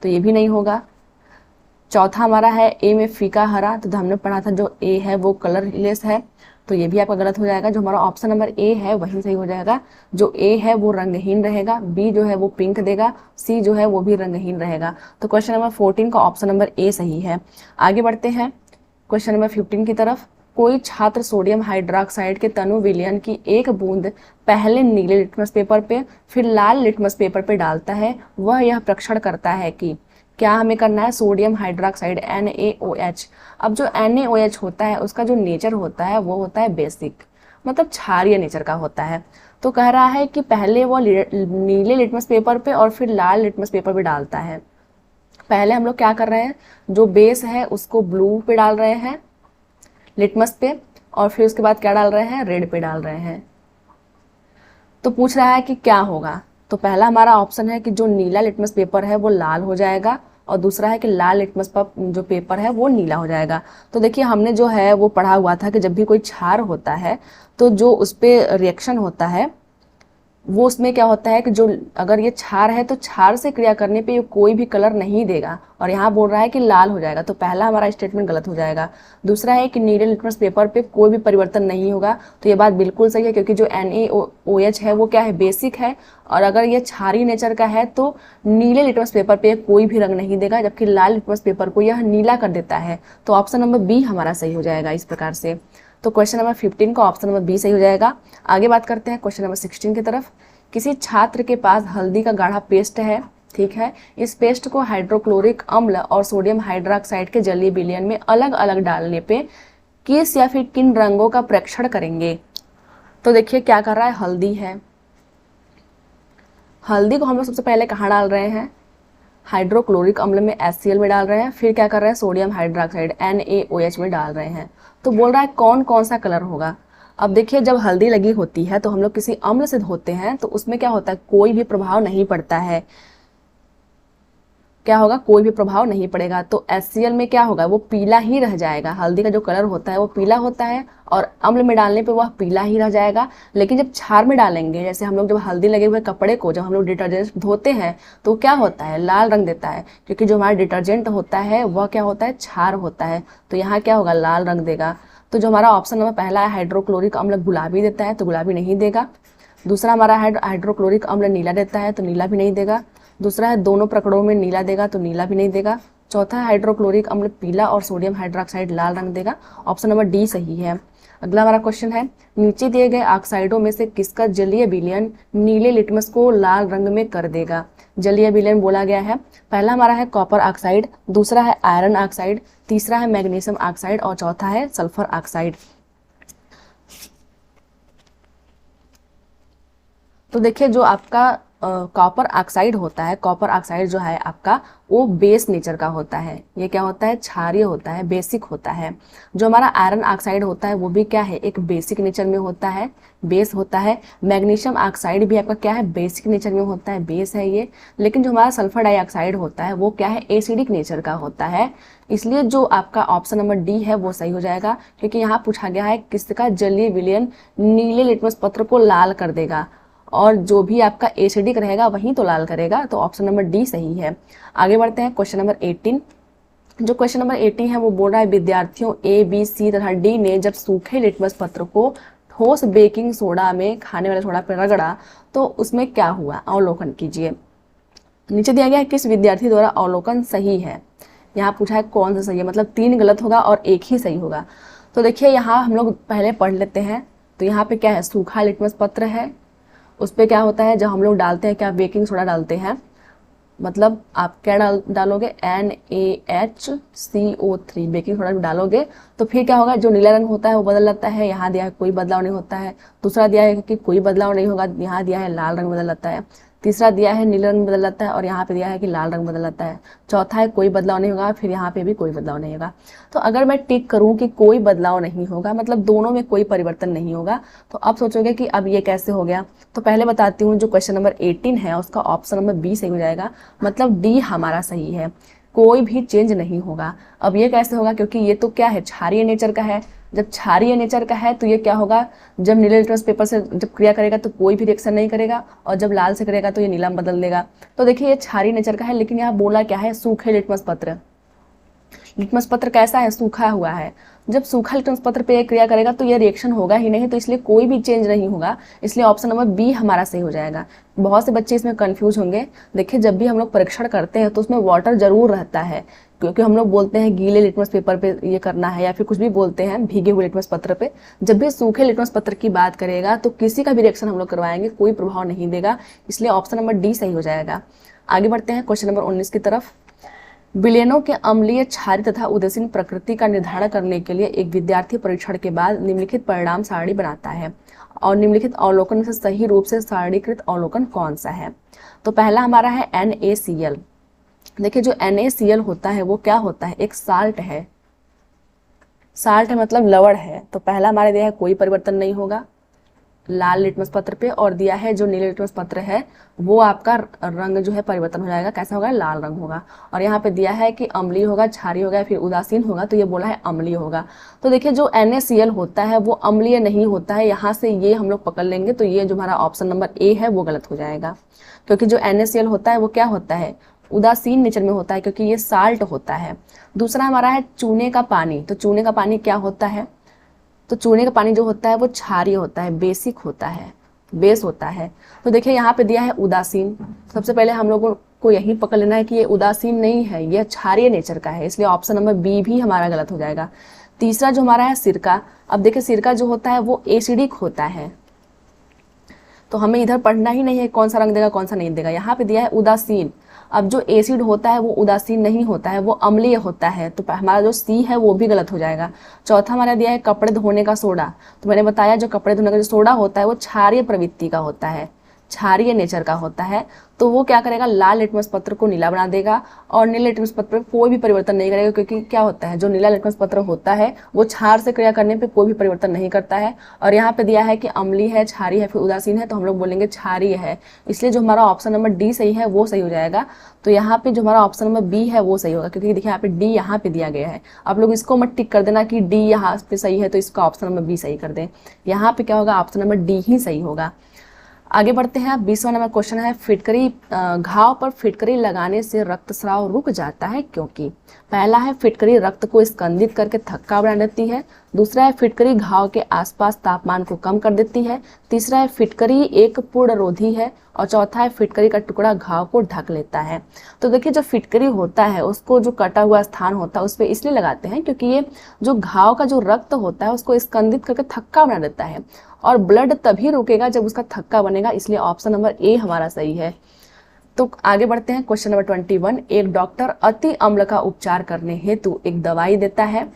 तो ये भी नहीं होगा। चौथा हमारा है A में फीका हरा, तो हमने पढ़ा था जो A है वो कलरलेस है, तो ये भी आपका गलत हो जाएगा। जो हमारा ऑप्शन नंबर A है वही सही हो जाएगा, जो A है वो रंगहीन रहेगा, B जो है वो पिंक देगा, C जो है वो भी रंगहीन रहेगा। तो क्वेश्चन नंबर 14 का ऑप्शन नंबर A सही है। आगे बढ़ते हैं क्वेश्चन नंबर 15 की तरफ। कोई छात्र सोडियम हाइड्रोक्साइड के तनु विलयन की एक बूंद पहले नीले लिटमस पेपर पे फिर लाल लिटमस पेपर पे डालता है, वह यह परीक्षण करता है कि, क्या हमें करना है, सोडियम हाइड्रोक्साइड NaOH। अब जो NaOH होता है उसका जो नेचर होता है वो होता है बेसिक, मतलब क्षारीय नेचर का होता है। तो कह रहा है कि पहले वो नीले लिटमस पेपर पे और फिर लाल लिटमस पेपर पे डालता है। पहले हम लोग क्या कर रहे हैं, जो बेस है उसको ब्लू पे डाल रहे हैं लिटमस पे, और फिर उसके बाद क्या डाल रहे हैं, रेड पे डाल रहे हैं। तो पूछ रहा है कि क्या होगा, तो पहला हमारा ऑप्शन है कि जो नीला लिटमस पेपर है वो लाल हो जाएगा, और दूसरा है कि लाल लिटमस जो पेपर है वो नीला हो जाएगा। तो देखिए हमने जो है वो पढ़ा हुआ था कि जब भी कोई क्षार होता है तो जो उस पर रिएक्शन होता है वो उसमें क्या होता है कि जो अगर ये क्षार है तो क्षार से क्रिया करने पे ये कोई भी कलर नहीं देगा, और यहाँ बोल रहा है कि लाल हो जाएगा, तो पहला हमारा स्टेटमेंट गलत हो जाएगा। दूसरा है कि नीले लिटमस पेपर पे कोई भी परिवर्तन नहीं होगा, तो ये बात बिल्कुल सही है, क्योंकि जो NaOH है वो क्या है, बेसिक है, और अगर ये क्षारीय नेचर का है तो नीले लिटमस पेपर पे कोई भी रंग नहीं देगा, जबकि लाल लिटमस पेपर को यह नीला कर देता है। तो ऑप्शन नंबर B हमारा सही हो जाएगा इस प्रकार से। तो क्वेश्चन नंबर 15 का ऑप्शन नंबर B सही हो जाएगा। आगे बात करते हैं क्वेश्चन नंबर 16 की तरफ। किसी छात्र के पास हल्दी का गाढ़ा पेस्ट है, ठीक है, इस पेस्ट को हाइड्रोक्लोरिक अम्ल और सोडियम हाइड्रोक्साइड के जलीय विलयन में अलग अलग डालने पे किस या फिर किन रंगों का परीक्षण करेंगे। तो देखिए क्या कर रहा है, हल्दी है, हल्दी को हम लोग सबसे पहले कहाँ डाल रहे हैं, हाइड्रोक्लोरिक अम्ल में HCl में डाल रहे हैं, फिर क्या कर रहे हैं, सोडियम हाइड्रोक्साइड NaOH में डाल रहे हैं। तो बोल रहा है कौन कौन सा कलर होगा। अब देखिए जब हल्दी लगी होती है तो हम लोग किसी अम्ल से धोते हैं तो उसमें क्या होता है, कोई भी प्रभाव नहीं पड़ता है, क्या होगा, कोई भी प्रभाव नहीं पड़ेगा। तो HCl में क्या होगा, वो पीला ही रह जाएगा, हल्दी का जो कलर होता है वो पीला होता है, और अम्ल में डालने पे वह पीला ही रह जाएगा। लेकिन जब क्षार में डालेंगे, जैसे हम लोग जब हल्दी लगे हुए कपड़े को जब हम लोग डिटर्जेंट धोते हैं तो क्या होता है, लाल रंग देता है, क्योंकि जो हमारा डिटर्जेंट होता है वह क्या होता है, क्षार होता है, तो यहाँ क्या होगा, लाल रंग देगा। तो जो हमारा ऑप्शन नंबर पहला है हाइड्रोक्लोरिक अम्ल गुलाबी देता है, तो गुलाबी नहीं देगा। दूसरा हमारा हाइड्रोक्लोरिक अम्ल नीला देता है, तो नीला भी नहीं देगा। दूसरा है दोनों प्रकरणों में नीला देगा, तो नीला भी नहीं देगा। चौथा है हाइड्रोक्लोरिक अम्ल पीला और सोडियम हाइड्रोक्साइड लाल रंग देगा, ऑप्शन नंबर D सही है। अगला हमारा क्वेश्चन है, नीचे दिए गए ऑक्साइडों में से किसका जलीय विलयन नीले लिटमस को लाल रंग में कर देगा। जलीय विलयन बोला गया है, पहला हमारा है कॉपर ऑक्साइड, दूसरा है आयरन ऑक्साइड, तीसरा है मैग्नीशियम ऑक्साइड और चौथा है सल्फर ऑक्साइड। तो देखिए जो आपका कॉपर ऑक्साइड होता है, कॉपर ऑक्साइड जो है आपका वो बेस नेचर का होता है। ये क्या होता है, क्षारीय होता है, बेसिक होता है। जो हमारा आयरन ऑक्साइड होता है वो भी क्या है, एक बेसिक नेचर में होता है, बेस होता है। मैग्नीशियम ऑक्साइड भी आपका क्या है, बेसिक नेचर में होता है, बेस है ये। लेकिन जो हमारा सल्फर डाइऑक्साइड होता है वो क्या है, एसिडिक नेचर का होता है। इसलिए जो आपका ऑप्शन नंबर डी है वो सही हो जाएगा, क्योंकि यहाँ पूछा गया है किसका जलीय विलयन नीले लिटमस पत्र को लाल कर देगा, और जो भी आपका एसिडिक रहेगा वही तो लाल करेगा। तो ऑप्शन नंबर डी सही है। आगे बढ़ते हैं क्वेश्चन नंबर 18। जो क्वेश्चन नंबर 18 है वो बोल रहा है विद्यार्थियों ए बी सी तथा डी ने जब सूखे लिटमस पत्र को ठोस बेकिंग सोडा में खाने वाले सोडा पर रगड़ा तो उसमें क्या हुआ, अवलोकन कीजिए। नीचे दिया गया है किस विद्यार्थी द्वारा अवलोकन सही है। यहाँ पूछा है कौन सा सही है, मतलब 3 गलत होगा और 1 ही सही होगा। तो देखिए यहाँ हम लोग पहले पढ़ लेते हैं। तो यहाँ पे क्या है, सूखा लिटमस पत्र है, उस पर क्या होता है जब हम लोग डालते हैं क्या, बेकिंग सोडा डालते हैं, मतलब आप क्या डालोगे NaHCO3 बेकिंग सोडा डालोगे तो फिर क्या होगा, जो नीला रंग होता है वो बदल जाता है। यहाँ दिया है कोई बदलाव नहीं होता है। दूसरा दिया है कि कोई बदलाव नहीं होगा, यहाँ दिया है लाल रंग बदल जाता है। तीसरा दिया है नीला रंग बदल जाता है, और यहाँ पे दिया है कि लाल रंग बदल जाता है। चौथा है कोई बदलाव नहीं होगा, फिर यहाँ पे भी कोई बदलाव नहीं होगा। तो अगर मैं टिक करूँ कि कोई बदलाव नहीं होगा, मतलब दोनों में कोई परिवर्तन नहीं होगा, तो अब सोचोगे कि अब ये कैसे हो गया। तो पहले बताती हूँ, जो क्वेश्चन नंबर 18 है उसका ऑप्शन नंबर बी सही हो जाएगा, मतलब डी हमारा सही है, कोई भी चेंज नहीं होगा। अब ये कैसे होगा, क्योंकि ये तो क्या है, क्षारीय नेचर का है। जब क्षारीय नेचर का है तो ये क्या होगा, जब नीले लिटमस पेपर से जब क्रिया करेगा तो कोई भी रिएक्शन नहीं करेगा, और जब लाल से करेगा तो ये नीला में बदल देगा। तो देखिए ये क्षारीय नेचर का है, लेकिन यहाँ बोला क्या है, सूखे लिटमस पत्र। लिटमस पत्र कैसा है, सूखा हुआ है। जब सूखा लिटमस पत्र पे क्रिया करेगा तो ये रिएक्शन होगा ही नहीं, तो इसलिए कोई भी चेंज नहीं होगा। इसलिए ऑप्शन नंबर बी हमारा सही हो जाएगा। बहुत से बच्चे इसमें कंफ्यूज होंगे। देखिए जब भी हम लोग परीक्षण करते हैं तो उसमें वाटर जरूर रहता है, क्योंकि हम लोग बोलते हैं गीले लिटमस पेपर पे ये करना है, या फिर कुछ भी बोलते हैं भीगे हुए लिटमस पत्र पे। जब भी सूखे लिटमस पत्र की बात करेगा तो किसी का भी रिएक्शन हम लोग करवाएंगे, कोई प्रभाव नहीं देगा। इसलिए ऑप्शन नंबर डी सही हो जाएगा। आगे बढ़ते हैं क्वेश्चन नंबर 19 की तरफ। विलयनों के अम्लीय, क्षारीय तथा उदासीन प्रकृति का निर्धारण करने के लिए एक विद्यार्थी परीक्षण के बाद निम्नलिखित परिणाम सारणी बनाता है, और निम्नलिखित अवलोकन से सही रूप से सारणीकृत अवलोकन कौन सा है। तो पहला हमारा है NaCl। देखिए जो NaCl होता है वो क्या होता है, एक साल्ट है। साल्ट है मतलब लवण है। तो पहला हमारे दिया है कोई परिवर्तन नहीं होगा लाल लिटमस पत्र पे, और दिया है जो नीले लिटमस पत्र है वो आपका रंग जो है परिवर्तन हो जाएगा, कैसा होगा, लाल रंग होगा। और यहाँ पे दिया है कि अम्लीय होगा, क्षारीय होगा, फिर उदासीन होगा, तो ये बोला है अम्लीय होगा। तो देखिए जो NaCl होता है वो अम्लीय नहीं होता है, यहाँ से ये हम लोग पकड़ लेंगे। तो ये जो हमारा ऑप्शन नंबर ए है वो गलत हो जाएगा, क्योंकि जो NaCl होता है वो क्या होता है, उदासीन नेचर में होता है, क्योंकि ये साल्ट होता है। दूसरा हमारा है चूने का पानी। तो चूने का पानी क्या होता है, तो चूने का पानी जो होता है वो क्षारीय होता है, बेसिक होता है, बेस होता है। तो देखिए यहाँ पे दिया है उदासीन। सबसे पहले हम लोगों को यही पकड़ लेना है कि ये उदासीन नहीं है, ये क्षारीय नेचर का है, इसलिए ऑप्शन नंबर बी भी हमारा गलत हो जाएगा। तीसरा जो हमारा है सिरका। अब देखिए सिरका जो होता है वो एसिडिक होता है, तो हमें इधर पढ़ना ही नहीं है कौन सा रंग देगा कौन सा नहीं देगा। यहाँ पे दिया है उदासीन। अब जो एसिड होता है वो उदासीन नहीं होता है, वो अम्लीय होता है, तो हमारा जो सी है वो भी गलत हो जाएगा। चौथा हमारा दिया है कपड़े धोने का सोडा। तो मैंने बताया जो कपड़े धोने का जो सोडा होता है वो क्षारीय प्रवृत्ति का होता है, क्षारीय नेचर का होता है। तो वो क्या करेगा, लाल लिटमस पत्र को नीला बना देगा, और नीले लिटमस पत्र पर कोई भी परिवर्तन नहीं करेगा, क्योंकि क्या होता है, जो नीला लिटमस पत्र होता है वो क्षार से क्रिया करने पे कोई भी परिवर्तन नहीं करता है। और यहाँ पे दिया है कि अम्लीय है, क्षारीय है, फिर उदासीन है, तो हम लोग बोलेंगे क्षारीय है। इसलिए जो हमारा ऑप्शन नंबर डी सही है वो सही हो जाएगा। तो यहाँ पे जो हमारा ऑप्शन नंबर बी है वो सही होगा, क्योंकि देखिए यहाँ पे डी यहाँ पे दिया गया है। आप लोग इसको मत टिक कर देना कि डी यहाँ पे सही है तो इसका ऑप्शन नंबर बी सही कर दें। यहाँ पे क्या होगा, ऑप्शन नंबर डी ही सही होगा। आगे बढ़ते हैं। 20वां नंबर क्वेश्चन है फिटकरी, घाव पर फिटकरी लगाने से रक्तस्राव रुक जाता है क्योंकि। पहला है फिटकरी रक्त को स्कंदित करके थक्का बना देती है। दूसरा है फिटकरी घाव के आसपास तापमान को कम कर देती है। तीसरा है फिटकरी एक पूर्णरोधी है, और चौथा है फिटकरी का टुकड़ा घाव को ढक लेता है। तो देखिए जो फिटकरी होता है उसको जो कटा हुआ स्थान होता है उस पर इसलिए लगाते हैं क्योंकि ये जो घाव का जो रक्त होता है उसको स्कंदित करके थक्का बना देता है, और ब्लड तभी रुकेगा जब उसका थक्का बनेगा। इसलिए ऑप्शन नंबर ए हमारा सही है। तो आगे बढ़ते हैं क्वेश्चन नंबर 21। एक डॉक्टर अति अम्ल का उपचार करने हेतु एक दवाई देता है।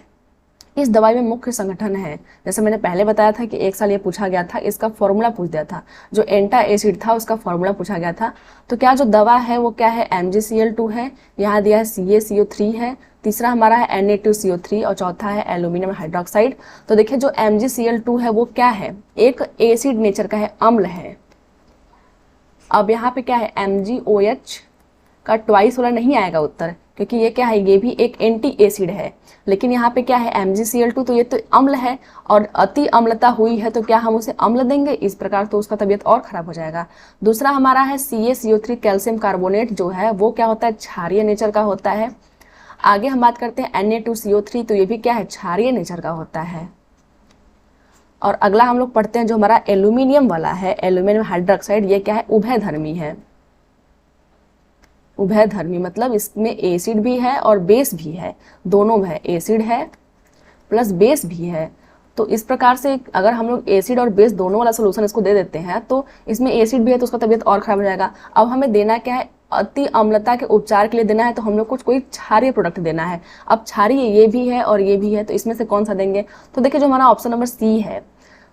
इस दवाई में मुख्य संगठन है, जैसे मैंने पहले बताया था कि एक साल ये पूछा गया था, इसका फॉर्मूला पूछ दिया था, जो एंटा एसिड था उसका फॉर्मूला पूछा गया था। तो क्या जो दवा है वो क्या है, MgCl2 है, यहाँ दिया है CaCO3 है, तीसरा हमारा है Na2CO3 और चौथा है एल्यूमिनियम हाइड्रोक्साइड। तो देखिए जो MgCl2 है वो क्या है, एक एसिड नेचर का है, अम्ल है। अब यहाँ पे क्या है, MgOH का ट्वाइस वाला नहीं आएगा उत्तर, क्योंकि ये क्या है, ये भी एक एंटी एसिड है। लेकिन यहाँ पे क्या है, MgCl2, तो ये तो अम्ल है, और अति अम्लता हुई है तो क्या हम उसे अम्ल देंगे, इस प्रकार तो उसका तबीयत और खराब हो जाएगा। दूसरा हमारा है CaCO3 कैल्शियम कार्बोनेट, जो है वो क्या होता है, क्षारीय नेचर का होता है। आगे हम बात करते हैं Na2CO3, तो ये भी क्या है, क्षारीय नेचर का होता है। और अगला हम लोग पढ़ते हैं जो हमारा एल्यूमिनियम वाला है, एल्यूमिनियम हाइड्रोक्साइड, ये क्या है, उभयधर्मी है। उभयधर्मी मतलब इसमें एसिड भी है और बेस भी है, दोनों है, एसिड है प्लस बेस भी है। तो इस प्रकार से अगर हम लोग एसिड और बेस दोनों वाला सोल्यूशन इसको दे देते हैं तो इसमें एसिड भी है तो उसका तबीयत और खराब हो जाएगा। अब हमें देना क्या है, अति अम्लता के उपचार के लिए देना है, तो हम लोग को कोई क्षारीय प्रोडक्ट देना है। अब क्षारीय ये भी है और ये भी है, तो इसमें से कौन सा देंगे, तो देखिए जो हमारा ऑप्शन नंबर C है,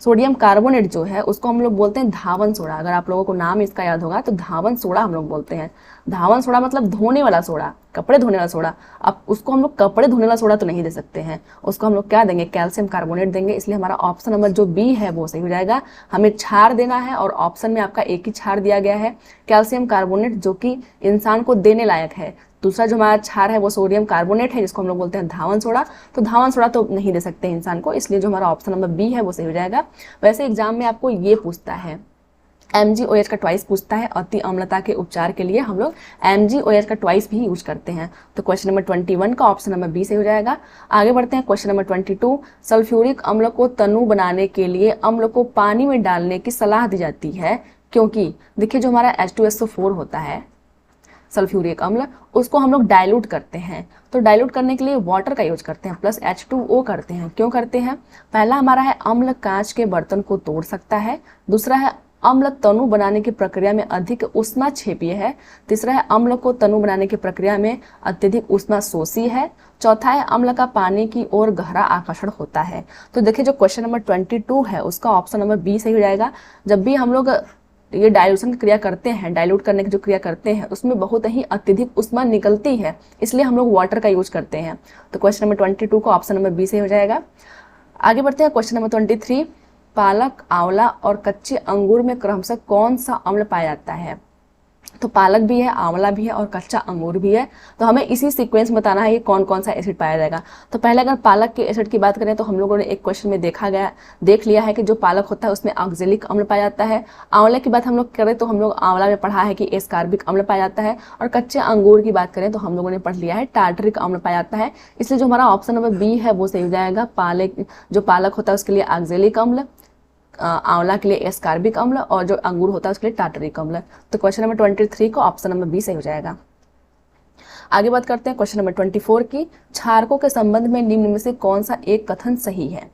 सोडियम कार्बोनेट जो है उसको हम लोग बोलते हैं धावन सोडा। अगर आप लोगों को नाम इसका याद होगा तो धावन सोडा हम लोग बोलते हैं। धावन सोडा मतलब धोने वाला सोडा, कपड़े धोने वाला सोडा। अब उसको हम लोग कपड़े धोने वाला सोडा तो नहीं दे सकते हैं, उसको हम लोग क्या देंगे, कैल्शियम कार्बोनेट देंगे। इसलिए हमारा ऑप्शन नंबर जो B है वो सही हो जाएगा। हमें क्षार देना है और ऑप्शन में आपका एक ही क्षार दिया गया है, कैल्शियम कार्बोनेट, जो कि इंसान को देने लायक है। दूसरा जो हमारा क्षार है वो सोडियम कार्बोनेट है, जिसको हम लोग बोलते हैं धावन सोडा। तो धावन सोडा तो नहीं दे सकते इंसान को, इसलिए जो हमारा ऑप्शन नंबर B है वो सही हो जाएगा। वैसे एग्जाम में आपको ये पूछता है, MgOH का ट्वाइस पूछता है, अति अम्लता के उपचार के लिए हम लोग MgOH का ट्वाइस भी यूज करते हैं। तो क्वेश्चन नंबर 21 का ऑप्शन नंबर B सही हो जाएगा। आगे बढ़ते हैं क्वेश्चन नंबर 22, सल्फ्यूरिक अम्ल को तनु बनाने के लिए अम्ल को पानी में डालने की सलाह दी जाती है, क्योंकि देखिए जो हमारा H2SO4 होता है सल्फ्यूरिक अम्ल, उसको हम लोग डाइल्यूट करते हैं। तो डाइल्यूट करने के लिए वाटर का यूज करते हैं प्लस H2O करते हैं। क्यों करते हैं, पहला हमारा है अम्ल कांच के बर्तन को तोड़ सकता है, दूसरा है अम्ल तनु बनाने की प्रक्रिया में अधिक उष्माक्षेपीय है, तीसरा है अम्ल को तनु बनाने की प्रक्रिया में अत्यधिक उष्माशोषी है, चौथा है अम्ल का पानी की ओर गहरा आकर्षण होता है। तो देखिए जो क्वेश्चन नंबर 22 है उसका ऑप्शन नंबर B सही हो जाएगा। जब भी हम लोग ये डाइल्यूशन की क्रिया करते हैं, डाइल्यूट करने की जो क्रिया करते हैं उसमें बहुत ही अत्यधिक उष्मा निकलती है, इसलिए हम लोग वाटर का यूज करते हैं। तो क्वेश्चन नंबर 22 का ऑप्शन नंबर B सही हो जाएगा। आगे बढ़ते हैं क्वेश्चन नंबर 23, पालक, आंवला और कच्चे अंगूर में क्रमशः कौन सा अम्ल पाया जाता है। तो पालक भी है, आंवला भी है और कच्चा अंगूर भी है। तो हमें इसी सीक्वेंस में बताना है कि कौन कौन सा एसिड पाया जाएगा। तो पहले अगर पालक के एसिड की बात करें तो हम लोगों ने एक क्वेश्चन में देख लिया है कि जो पालक होता है उसमें ऑक्जेलिक अम्ल पाया जाता है। आंवले की बात हम लोग करें तो हम लोग आंवला में पढ़ा है कि एस्कार्बिक अम्ल पाया जाता है, और कच्चे अंगूर की बात करें तो हम लोगों ने पढ़ लिया है टार्टरिक अम्ल पाया जाता है। इसलिए जो हमारा ऑप्शन नंबर B है वो सही हो जाएगा। जो पालक होता है उसके लिए ऑक्जेलिक अम्ल, आंवला के लिए एस्कार्बिक अम्ल, और जो अंगूर होता है उसके लिए टार्टरिक अम्ल। तो क्वेश्चन नंबर 23 को ऑप्शन नंबर B सही हो जाएगा। आगे बात करते हैं क्वेश्चन नंबर 24 की, क्षारकों के संबंध में निम्न में से कौन सा एक कथन सही है।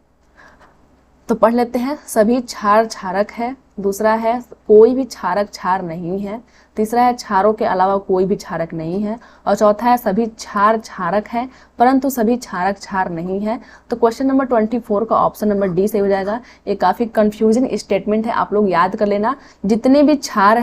तो पढ़ लेते हैं, सभी क्षार क्षारक है, दूसरा है कोई भी क्षारक क्षार नहीं है, तीसरा है क्षारों के अलावा कोई भी क्षारक नहीं है, और चौथा है सभी क्षार क्षारक है परंतु सभी क्षारक क्षार नहीं है। तो क्वेश्चन नंबर 24 का ऑप्शन नंबर D सही हो जाएगा। ये काफी कंफ्यूजिंग स्टेटमेंट है, आप लोग याद कर लेना। जितने भी क्षार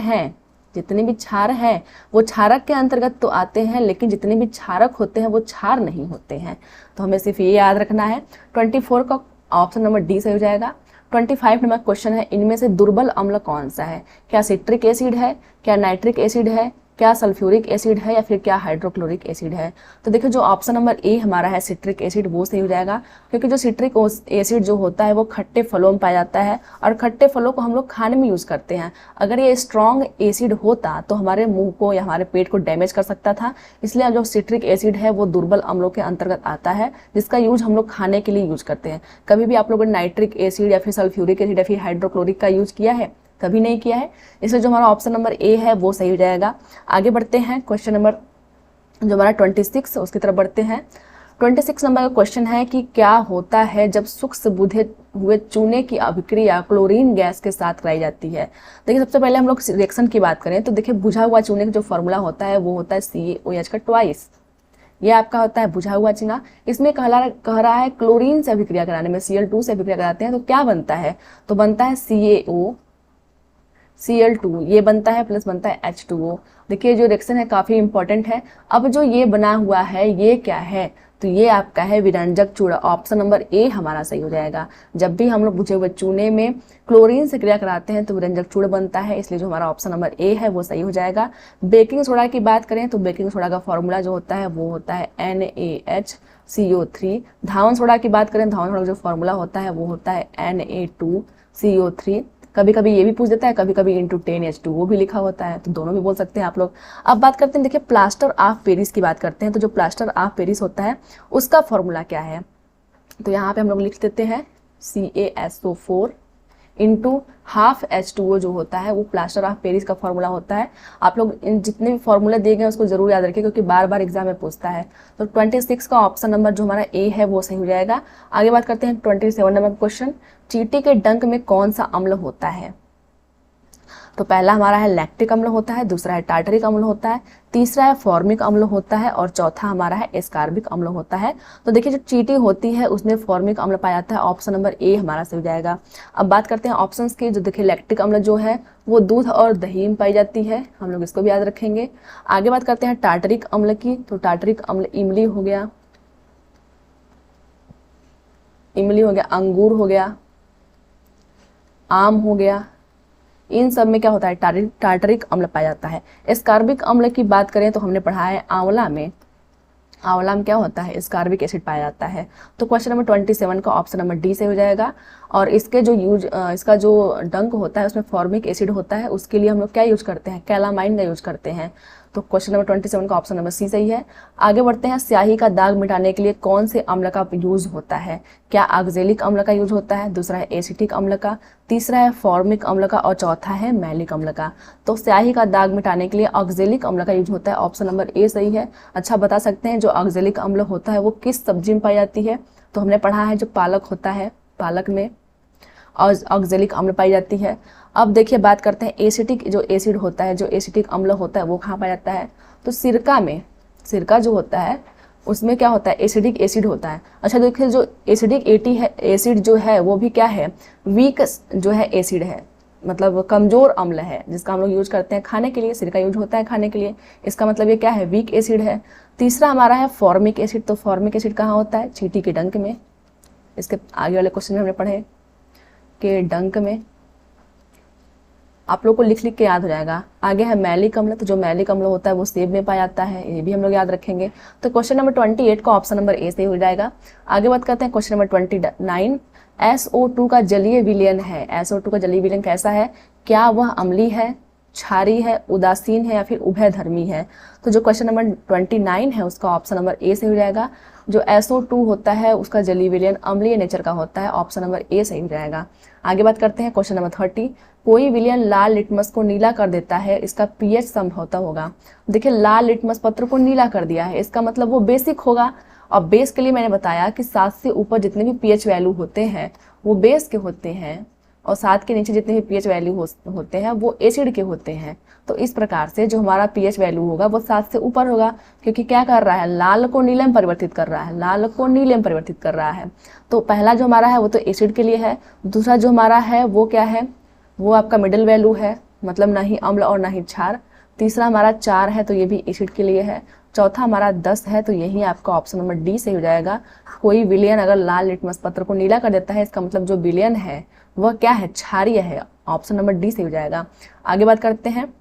हैं वो क्षारक के अंतर्गत तो आते हैं, लेकिन जितने भी क्षारक होते हैं वो क्षार नहीं होते हैं। तो हमें सिर्फ ये याद रखना है। 24 का ऑप्शन नंबर D सही हो जाएगा। 25 नंबर क्वेश्चन है, इनमें से दुर्बल अम्ल कौन सा है। क्या सिट्रिक एसिड है, क्या नाइट्रिक एसिड है, क्या सल्फ्यूरिक एसिड है, या फिर क्या हाइड्रोक्लोरिक एसिड है। तो देखिए जो ऑप्शन नंबर A हमारा है सिट्रिक एसिड वो सही हो जाएगा, क्योंकि जो सिट्रिक एसिड जो होता है वो खट्टे फलों में पाया जाता है, और खट्टे फलों को हम लोग खाने में यूज करते हैं। अगर ये स्ट्रॉन्ग एसिड होता तो हमारे मुंह को या हमारे पेट को डैमेज कर सकता था, इसलिए जो सिट्रिक एसिड है वो दुर्बल अम्लों के अंतर्गत आता है, जिसका यूज हम लोग खाने के लिए यूज करते हैं। कभी भी आप लोगों ने नाइट्रिक एसिड या फिर सल्फ्यूरिक एसिड या फिर हाइड्रोक्लोरिक का यूज किया है, कभी नहीं किया है, इसलिए जो हमारा ऑप्शन नंबर A है वो सही हो जाएगा। आगे बढ़ते हैं क्वेश्चन नंबर जो हमारा 26 उसकी तरफ बढ़ते हैं। 26 नंबर का क्वेश्चन है कि क्या होता है जब सूक्ष्म बुझे हुए चूने की अभिक्रिया क्लोरीन गैस के साथ कराई जाती है। देखिए सबसे पहले हम लोग रिएक्शन की बात करें तो देखिए बुझा हुआ चूने का जो फॉर्मूला होता है वो होता है CaOH का ट्वाइस, ये आपका होता है बुझा हुआ चीना। इसमें कह रहा है क्लोरीन से अभिक्रिया कराने में, Cl2 से अभिक्रिया कराते हैं तो क्या बनता है, तो बनता है CaO Cl2, ये बनता है प्लस बनता है H2O। देखिए जो रिएक्शन है काफ़ी इंपॉर्टेंट है। अब जो ये बना हुआ है ये क्या है, तो ये आपका है विरंजक चूड़ा। ऑप्शन नंबर ए हमारा सही हो जाएगा। जब भी हम लोग बुझे हुए चूने में क्लोरीन से क्रिया कराते हैं तो विरंजक चूड़ बनता है, इसलिए जो हमारा ऑप्शन नंबर ए है वो सही हो जाएगा। बेकिंग सोडा की बात करें तो बेकिंग सोडा का फॉर्मूला जो होता है वो होता है NaHCO3। धावन सोडा की बात करें, धावन सोडा का जो फॉर्मूला होता है वो होता है Na2CO3। कभी कभी ये भी पूछ देता है, कभी कभी इंटू 10H2O भी लिखा होता है, तो दोनों भी बोल सकते हैं आप लोग। अब बात करते हैं, देखिए प्लास्टर ऑफ पेरिस की बात करते हैं। तो जो प्लास्टर ऑफ पेरिस होता है उसका फॉर्मूला क्या है, तो यहाँ पे हम लोग लिख देते हैं CaSO4 इंटू हाफ H2O जो होता है वो प्लास्टर ऑफ पेरिस का फॉर्मूला होता है। आप लोग इन जितने भी फॉर्मूले दिए गए उसको जरूर याद रखिए, क्योंकि बार बार एग्जाम में पूछता है। तो 26 का ऑप्शन नंबर जो हमारा ए है वो सही हो जाएगा। आगे बात करते हैं 27 नंबर क्वेश्चन, चींटी के डंक में कौन सा अम्ल होता है, तो पहला हमारा है लैक्टिक अम्ल होता है, दूसरा है टार्टरिक अम्ल होता है, तीसरा है फॉर्मिक अम्ल होता है और चौथा हमारा है एस्कार्बिक अम्ल होता है। तो देखिए जो चींटी होती है उसमें फॉर्मिक अम्ल पाया जाता है, ऑप्शन नंबर ए हमारा सही हो जाएगा। अब बात करते हैं ऑप्शंस की। जो देखिए लैक्टिक अम्ल जो है वो दूध और दही में पाई जाती है, हम लोग इसको भी याद रखेंगे। आगे बात करते हैं टार्टरिक अम्ल की, तो टार्टरिक अम्ल इमली हो गया, अंगूर हो गया, आम हो गया, इन सब में क्या होता है टार्टरिक अम्ल पाया जाता है। एस्कार्बिक अम्ल की बात करें तो हमने पढ़ा है आंवला में क्या होता है, एस्कार्बिक एसिड पाया जाता है। तो क्वेश्चन नंबर 27 का ऑप्शन नंबर डी से हो जाएगा। और इसके जो इसका जो डंक होता है उसमें फॉर्मिक एसिड होता है, उसके लिए हम लोग क्या यूज करते हैं, कैलामाइन का यूज करते हैं। तो क्वेश्चन नंबर 27 का ऑप्शन नंबर सी सही है। आगे बढ़ते हैं, स्याही का दाग मिटाने के लिए कौन से अम्ल का यूज होता है, क्या ऑक्जेलिक अम्ल का यूज होता है, दूसरा है एसिटिक अम्ल का, तीसरा है फॉर्मिक अम्ल का और चौथा है मैलिक अम्ल का। तो स्याही का दाग मिटाने के लिए ऑक्जेलिक अम्ल का यूज होता है, ऑप्शन नंबर ए सही है। अच्छा बता सकते हैं जो ऑक्जेलिक अम्ल होता है वो किस सब्जी में पाई जाती है, तो हमने पढ़ा है जो पालक होता है, पालक में और ऑक्जेलिक अम्ल पाई जाती है। अब देखिए बात करते हैं एसिटिक जो एसिड होता है, जो एसिटिक अम्ल होता है वो कहाँ पाया जाता है, तो सिरका में, सिरका जो होता है उसमें क्या होता है, एसिडिक एसिड होता है। अच्छा देखिए जो एसिडिक एसिड जो है वो भी क्या है, वीक जो है एसिड है, मतलब कमजोर अम्ल है, जिसका हम लोग यूज करते हैं खाने के लिए, सिरका यूज होता है खाने के लिए, इसका मतलब ये क्या है, वीक एसिड है। तीसरा हमारा है फॉर्मिक एसिड, तो फॉर्मिक एसिड कहाँ होता है, चींटी के डंक में। इसके आगे वाले क्वेश्चन में हमने पढ़े के डंक में, आप लोग को लिख लिख के याद हो जाएगा। आगे है मैलिक अम्ल, तो जो मैलिक अम्ल होता है वो सेब में पाया जाता है, ये भी हम लोग याद रखेंगे। तो क्वेश्चन नंबर 28 का ऑप्शन नंबर ए से हो जाएगा। आगे बात करते हैं क्वेश्चन नंबर 29, SO2 का जलीय विलयन है, SO2 का जलीय विलयन कैसा है, क्या वह अम्लीय है, क्षारीय है, उदासीन है या फिर उभयधर्मी है। तो जो क्वेश्चन नंबर 29 है उसका ऑप्शन नंबर ए से हो जाएगा। जो SO2 होता है उसका जलीय विलयन अम्लीय नेचर का होता है, ऑप्शन नंबर ए सही हो जाएगा। आगे बात करते हैं क्वेश्चन नंबर 30, कोई विलयन लाल लिटमस को नीला कर देता है, इसका पीएच समझौता होगा। देखिए लाल लिटमस पत्र को नीला कर दिया है, इसका मतलब वो बेसिक होगा। और बेस के लिए मैंने बताया कि 7 से ऊपर जितने भी पीएच वैल्यू होते हैं वो बेस के होते हैं, और 7 के नीचे जितने भी पीएच वैल्यू होते हैं वो एसिड के होते हैं। तो इस प्रकार से जो हमारा पीएच वैल्यू होगा वो 7 से ऊपर होगा, क्योंकि क्या कर रहा है, लाल को नीले में परिवर्तित कर रहा है, लाल को नीले में परिवर्तित कर रहा है। तो पहला जो हमारा है वो तो एसिड के लिए है, दूसरा जो हमारा है वो क्या है, वो आपका मिडिल वैल्यू है, मतलब ना ही अम्ल और ना ही क्षार। तीसरा हमारा 4 है तो ये भी एसिड के लिए है। चौथा हमारा 10 है, तो यही आपका ऑप्शन नंबर डी से हो जाएगा। कोई विलयन अगर लाल लिटमस पत्र को नीला कर देता है, इसका मतलब जो विलयन है वह क्या है, क्षारीय है, ऑप्शन नंबर डी से हो जाएगा। आगे बात करते हैं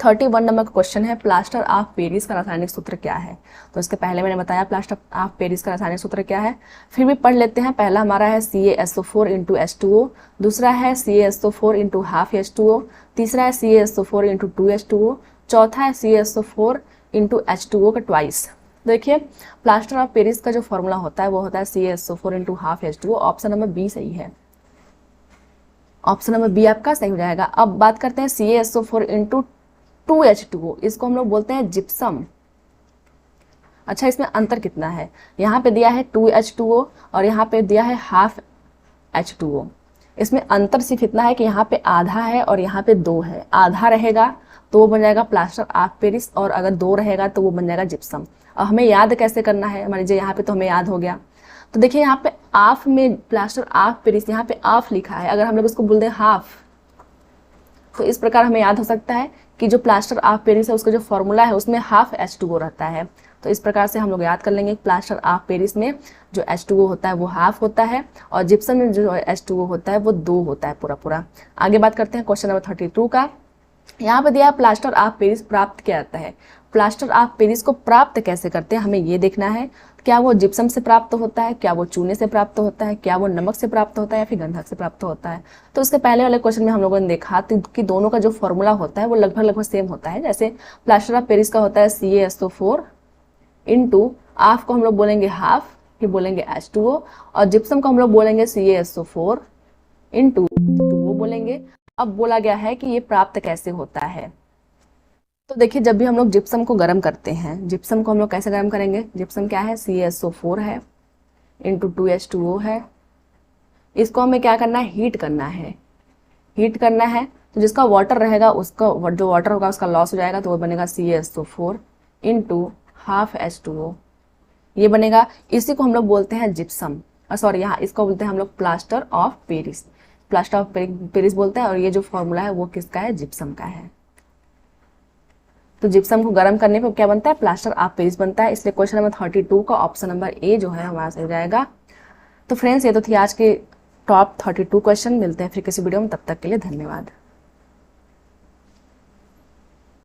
31 नंबर का क्वेश्चन है, प्लास्टर ऑफ पेरिस का रासायनिक सूत्र क्या है। तो इसके पहले मैंने बताया प्लास्टर ऑफ पेरिस का रासायनिक सूत्र क्या है, फिर भी पढ़ लेते हैं। पहला हमारा है CaSO4 इंटू H2O, दूसरा है CaSO4 इंटू हाफ H2O, तीसरा है CaSO4 इंटू 2H2O, चौथा है CaSO4 इंटू H2O का ट्वाइस। देखिए प्लास्टर ऑफ पेरिस का जो फॉर्मूला होता है वो होता है CaSO4 into half H2O, option number B सही है, ऑप्शन नंबर बी आपका सही हो जाएगा। अब बात करते हैं CaSO4 इंटू 2H2O, इसको हम लोग बोलते हैं जिप्सम। अच्छा इसमें अंतर कितना है, यहाँ पे दिया है 2H2O और यहाँ पे दिया है हाफ H2O। इसमें अंतर सिर्फ इतना है कि यहाँ पे आधा है और यहाँ पे 2 है, आधा रहेगा तो वो बन जाएगा प्लास्टर ऑफ पेरिस, और अगर 2 रहेगा तो वो बन जाएगा जिप्सम। और हमें याद कैसे करना है, मान लीजिए यहाँ पे तो हमें याद हो गया, तो देखिए यहाँ पे ऑफ में प्लास्टर ऑफ पेरिस, यहाँ पे ऑफ लिखा है, अगर हम लोग उसको बोल दें हाफ, तो इस प्रकार हमें याद हो सकता है कि जो प्लास्टर ऑफ पेरिस है उसका जो फॉर्मूला है उसमें हाफ H2O रहता है। तो इस प्रकार से हम लोग याद कर लेंगे, प्लास्टर ऑफ पेरिस में जो H2O होता है वो हाफ होता है, और जिप्सम में जो H2O होता है वो 2 होता है पूरा पूरा। आगे बात करते हैं क्वेश्चन नंबर 32 का। यहाँ पे दिया है प्लास्टर ऑफ पेरिस प्राप्त किया जाता है। प्लास्टर ऑफ पेरिस को प्राप्त कैसे करते हैं, हमें ये देखना है, क्या वो जिप्सम से प्राप्त होता है, क्या वो चूने से प्राप्त होता है, क्या वो नमक से प्राप्त होता है, या फिर गंधक से प्राप्त होता है। तो उसके पहले वाले क्वेश्चन में हम लोगों ने देखा कि दोनों का जो फॉर्मूला होता है वो लगभग लगभग सेम होता है। जैसे प्लास्टर ऑफ पेरिस का होता है CaSO4 इंटू ऑफ को हम लोग बोलेंगे हाफ, फिर बोलेंगे H2O, और जिप्सम को हम लोग बोलेंगे CaSO4 इंटू 2O बोलेंगे। अब बोला गया है कि ये प्राप्त कैसे होता है। तो देखिए जब भी हम लोग जिप्सम को गर्म करते हैं, जिप्सम को हम लोग कैसे गर्म करेंगे, जिप्सम क्या है, CaSO4 है इंटू 2H2O है, इसको हमें क्या करना है, हीट करना है, हीट करना है। तो जिसका वाटर रहेगा उसका जो वाटर होगा उसका लॉस हो जाएगा, तो वो बनेगा CaSO4 इंटू हाफ H2O, ये बनेगा। इसी को हम लोग बोलते हैं जिप्सम, सॉरी यहाँ इसको बोलते हैं हम लोग plaster of Paris, plaster of Paris बोलते हैं, और ये जो फॉर्मूला है वो किसका है, जिप्सम का है। तो जिप्सम को गर्म करने पे क्या बनता है, प्लास्टर ऑफ पेरिस बनता है। इसलिए क्वेश्चन नंबर 32 का ऑप्शन नंबर ए जो है हमारा सही जाएगा। तो फ्रेंड्स ये तो थी आज के टॉप 32 क्वेश्चन। मिलते हैं फिर किसी वीडियो में, तब तक के लिए धन्यवाद।